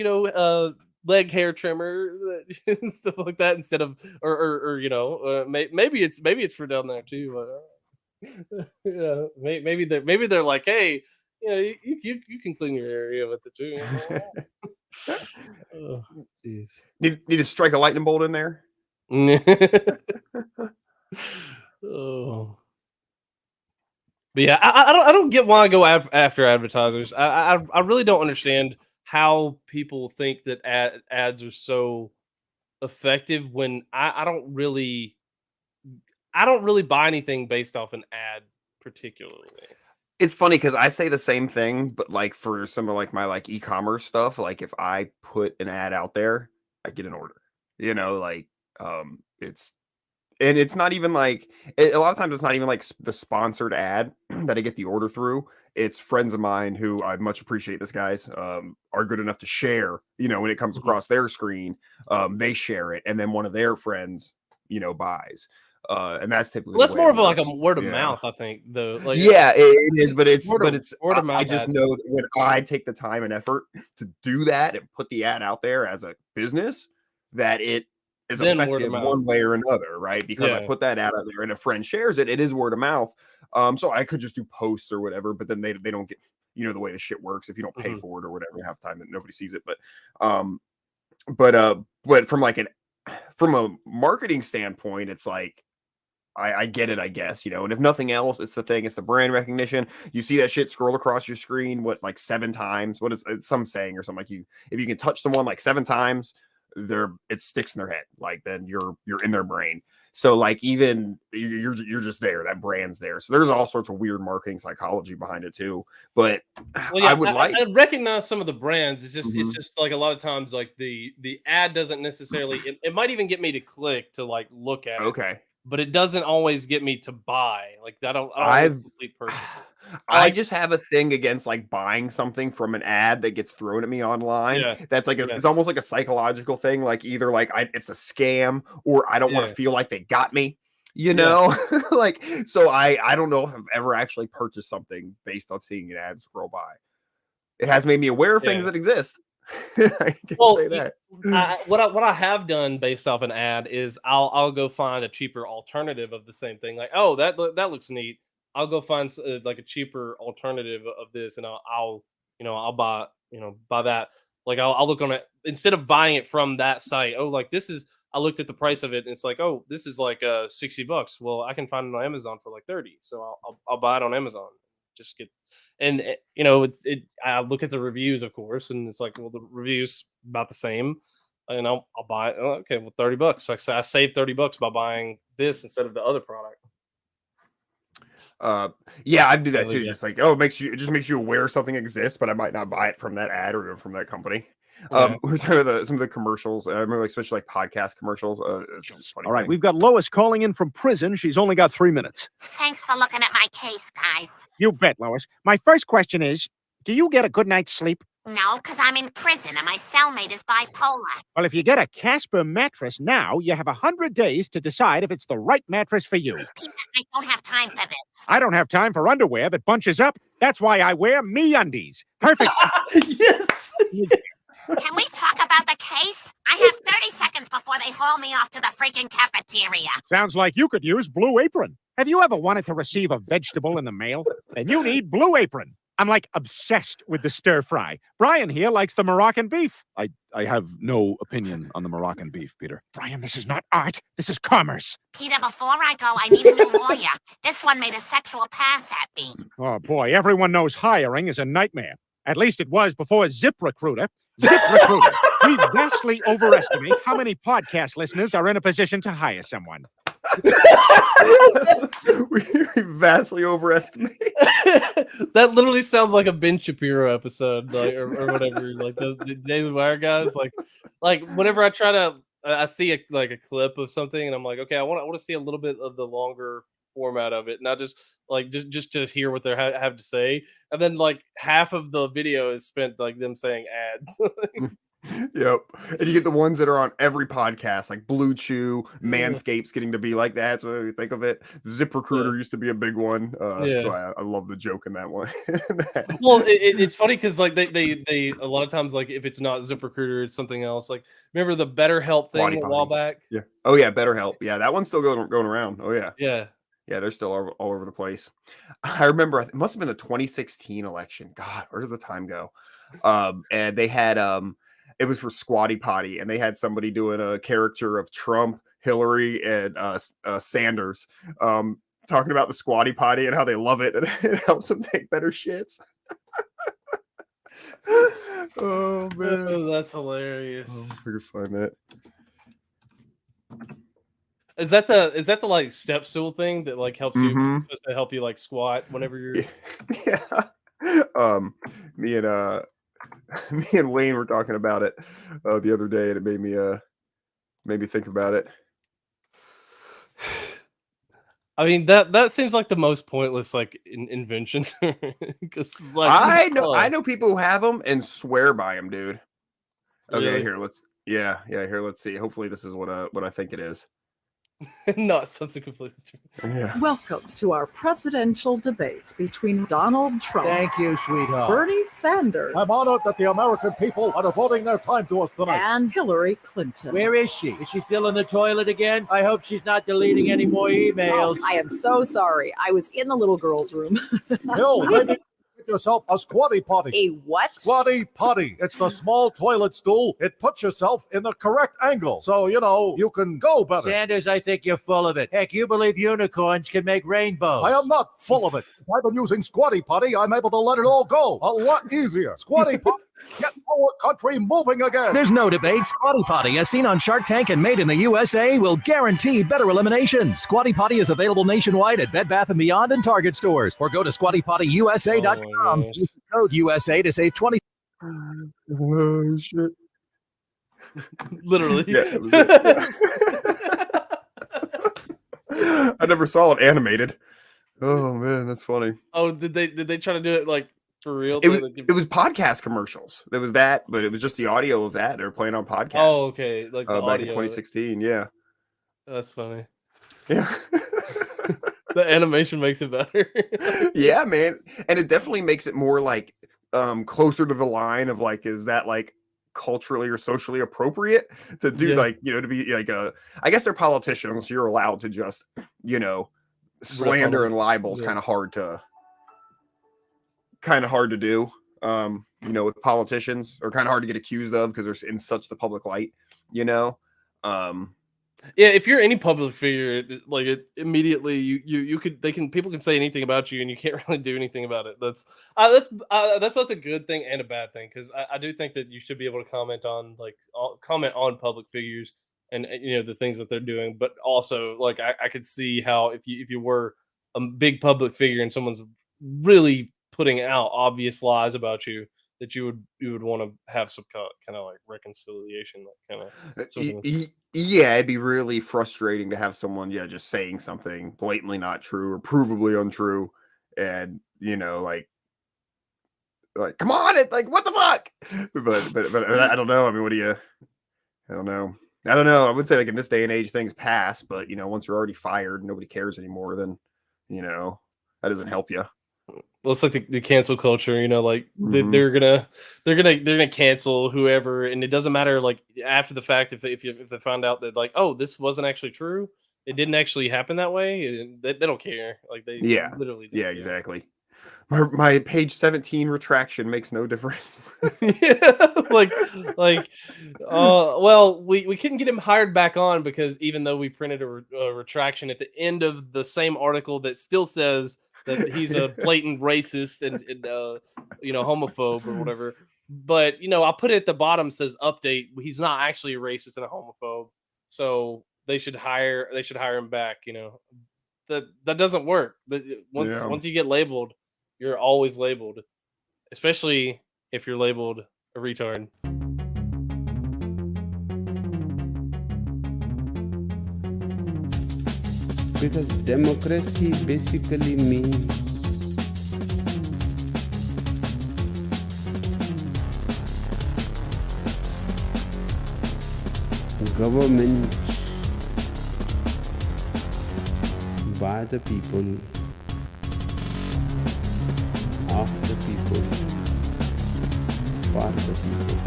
Speaker 5: leg hair trimmer and stuff like that instead of or maybe it's for down there too. Yeah, maybe they're like, hey, you can clean your area with it too. Oh, jeez.
Speaker 3: Need to strike a lightning bolt in there.
Speaker 5: Oh. But yeah, I don't get why I go after advertisers. I really don't understand how people think that ads are so effective when I don't really buy anything based off an ad particularly.
Speaker 3: It's funny because I say the same thing, but like for some of like my like e-commerce stuff, like if I put an ad out there, I get an order. It's not even like a lot of times it's not even like the sponsored ad that I get the order through. It's friends of mine who I much appreciate this guys are good enough to share, when it comes across their screen, they share it, and then one of their friends, buys. And that's typically
Speaker 5: that's more of like a word of mouth, I think, though. Like,
Speaker 3: it is, but it's
Speaker 5: word of mouth.
Speaker 3: I just know that when I take the time and effort to do that and put the ad out there as a business, that it is
Speaker 5: then
Speaker 3: effective one way or another, right? Because I put that ad out there and a friend shares it, it is word of mouth. So I could just do posts or whatever, but then they don't get, the way the shit works. If you don't pay for it or whatever, half the time that nobody sees it. But from a marketing standpoint, it's like, I get it, I guess, and if nothing else, it's the brand recognition. You see that shit scroll across your screen, like 7 times? What is it's some saying or something like if you can touch someone like 7 times, it sticks in their head. Like then you're in their brain. So like even you're just there, that brand's there. So there's all sorts of weird marketing psychology behind it too. But I
Speaker 5: recognize some of the brands. It's just like a lot of times like the ad doesn't necessarily. It might even get me to click to like look at it.
Speaker 3: Okay.
Speaker 5: But it doesn't always get me to buy. Like I don't complete purchase it.
Speaker 3: I just have a thing against like buying something from an ad that gets thrown at me online.
Speaker 5: Yeah.
Speaker 3: That's like it's almost like a psychological thing. Like either like it's a scam or I don't want to feel like they got me. Like so I don't know if I've ever actually purchased something based on seeing an ad scroll by. It has made me aware of things that exist. I can say that.
Speaker 5: What I have done based off an ad is I'll go find a cheaper alternative of the same thing. Like, oh, that looks neat. I'll go find like a cheaper alternative of this, and I'll buy that. Like I'll look on it instead of buying it from that site. Oh, like this is. I looked at the price of it, and it's like, oh, this is like $60. Well, I can find it on Amazon for like 30, so I'll buy it on Amazon. Just get, and I look at the reviews, of course, and it's like, well, the reviews about the same, and I'll buy it. Oh, okay, well, $30. Like I saved $30 by buying this instead of the other product.
Speaker 3: I do that too. Just like, it just makes you aware something exists, but I might not buy it from that ad or from that company. We're talking about some of the commercials. I remember, especially like podcast commercials. It's just funny.
Speaker 10: All right, we've got Lois calling in from prison. She's only got 3 minutes.
Speaker 11: Thanks for looking at my case, guys.
Speaker 10: You bet, Lois. My first question is, do you get a good night's sleep?
Speaker 11: No, because I'm in prison and my cellmate is bipolar.
Speaker 10: Well, if you get a Casper mattress now, you have 100 days to decide if it's the right mattress for you.
Speaker 11: I don't have time for this.
Speaker 10: I don't have time for underwear that bunches up. That's why I wear MeUndies. Perfect.
Speaker 5: Yes.
Speaker 11: Can we talk about the case? I have 30 seconds before they haul me off to the freaking cafeteria.
Speaker 10: Sounds like you could use Blue Apron. Have you ever wanted to receive a vegetable in the mail? Then you need Blue Apron. I'm like obsessed with the stir fry. Brian here likes the Moroccan beef.
Speaker 12: I have no opinion on the Moroccan beef, Peter.
Speaker 10: Brian, this is not art. This is commerce.
Speaker 11: Peter, before I go, I need a new lawyer. This one made a sexual pass at me.
Speaker 10: Oh, boy, everyone knows hiring is a nightmare. At least it was before ZipRecruiter. ZipRecruiter. We vastly overestimate how many podcast listeners are in a position to hire someone.
Speaker 3: We vastly overestimate.
Speaker 5: That literally sounds like a Ben Shapiro episode, like or whatever. Like those the Daily Wire guys. Like whenever I see a clip of something, and I'm like, okay, I want to see a little bit of the longer format of it, not just like just to hear what they have to say, and then like half of the video is spent like them saying ads.
Speaker 3: Yep. And you get the ones that are on every podcast, like Blue Chew, Manscaped's getting to be like that. That's what you think of it. ZipRecruiter used to be a big one.
Speaker 5: Yeah.
Speaker 3: So I love the joke in that one.
Speaker 5: Well, it's funny because like they a lot of times, like if it's not ZipRecruiter, it's something else. Like remember the BetterHelp thing
Speaker 3: Squatty
Speaker 5: a while
Speaker 3: Potty.
Speaker 5: back?
Speaker 3: Yeah. Oh yeah, BetterHelp. Yeah, that one's still going around. Oh yeah.
Speaker 5: Yeah.
Speaker 3: Yeah, they're still all over the place. I remember it must have been the 2016 election. God, where does the time go? And they had it was for Squatty Potty, and they had somebody doing a character of Trump, Hillary, and Sanders, talking about the Squatty Potty and how they love it and it helps them take better shits. Oh man,
Speaker 5: Oh, that's hilarious.
Speaker 3: I could find that.
Speaker 5: Is that the like step stool thing that like helps you
Speaker 3: Mhm.
Speaker 5: supposed to help you like squat whenever you're
Speaker 3: Yeah. Me and Wayne were talking about it the other day, and it made me think about it.
Speaker 5: I mean that seems like the most pointless like invention because like
Speaker 3: I know people who have them and swear by them, dude. Okay,
Speaker 5: Really?
Speaker 3: here let's here let's see. Hopefully this is what I think it is.
Speaker 5: not something completely different.
Speaker 3: Yeah.
Speaker 13: Welcome to our presidential debate between Donald Trump,
Speaker 14: Thank you, sweetheart.
Speaker 13: Bernie Sanders,
Speaker 14: I'm honored that the American people are devoting their time to us tonight.
Speaker 13: and Hillary Clinton.
Speaker 14: Where is she? Is she still in the toilet again? I hope she's not deleting any more emails.
Speaker 13: I am so sorry. I was in the little girl's room.
Speaker 14: Hill, maybe get yourself a Squatty Potty.
Speaker 13: A what?
Speaker 14: Squatty Potty. It's the small toilet stool. It puts yourself in the correct angle. So, you can go better.
Speaker 15: Sanders, I think you're full of it. Heck, you believe unicorns can make rainbows.
Speaker 14: I am not full of it. If I've been using Squatty Potty, I'm able to let it all go a lot easier. Squatty Potty, get our country moving again.
Speaker 16: There's no debate. Squatty Potty, as seen on Shark Tank and made in the USA, will guarantee better eliminations. Squatty Potty is available nationwide at Bed Bath & Beyond and Target stores. Or go to squattypottyusa.com. Use the code USA to save 20.
Speaker 3: Oh shit!
Speaker 5: Literally.
Speaker 3: Yeah, it was it, yeah. I never saw it animated. Oh man, that's funny.
Speaker 5: Oh, did they try to do it like for real?
Speaker 3: It was podcast commercials. There was that, but it was just the audio of that. They were playing on podcasts.
Speaker 5: Oh, okay. Like the
Speaker 3: back in
Speaker 5: audio.
Speaker 3: 2016. Yeah.
Speaker 5: That's funny.
Speaker 3: Yeah.
Speaker 5: The animation makes it better.
Speaker 3: Yeah, man. And it definitely makes it more like closer to the line of like, is that like culturally or socially appropriate to do like, to be like I guess they're politicians, so you're allowed to just, slander and libel is kind of hard to do. With politicians, or kind of hard to get accused of because they're in such the public light,
Speaker 5: Yeah, if you're any public figure, like immediately people can say anything about you and you can't really do anything about it. That's both a good thing and a bad thing, because I do think that you should be able to comment on public figures and the things that they're doing, but also like I could see how if you were a big public figure and someone's really putting out obvious lies about you, that you would want to have some kind of like reconciliation, like kind of.
Speaker 3: Yeah, it'd be really frustrating to have someone just saying something blatantly not true or provably untrue, and like come on, it like what the fuck. But I don't know. I mean, I don't know. I would say like in this day and age things pass, but once you're already fired, nobody cares anymore. Then that doesn't help you.
Speaker 5: Well, it's like the cancel culture, like they're gonna cancel whoever, and it doesn't matter like after the fact if they find out that like, oh, this wasn't actually true, it didn't actually happen that way, they don't care. Like they literally don't care.
Speaker 3: Exactly. My page 17 retraction makes no difference.
Speaker 5: Well, we couldn't get him hired back on because even though we printed a retraction at the end of the same article that still says that he's a blatant racist and homophobe or whatever, but I'll put it at the bottom, says update, he's not actually a racist and a homophobe, so they should hire him back. That doesn't work. Once you get labeled, you're always labeled, especially if you're labeled a retard.
Speaker 17: Because democracy basically means government by the people, of the people, for the people.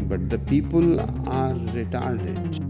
Speaker 17: But the people are retarded.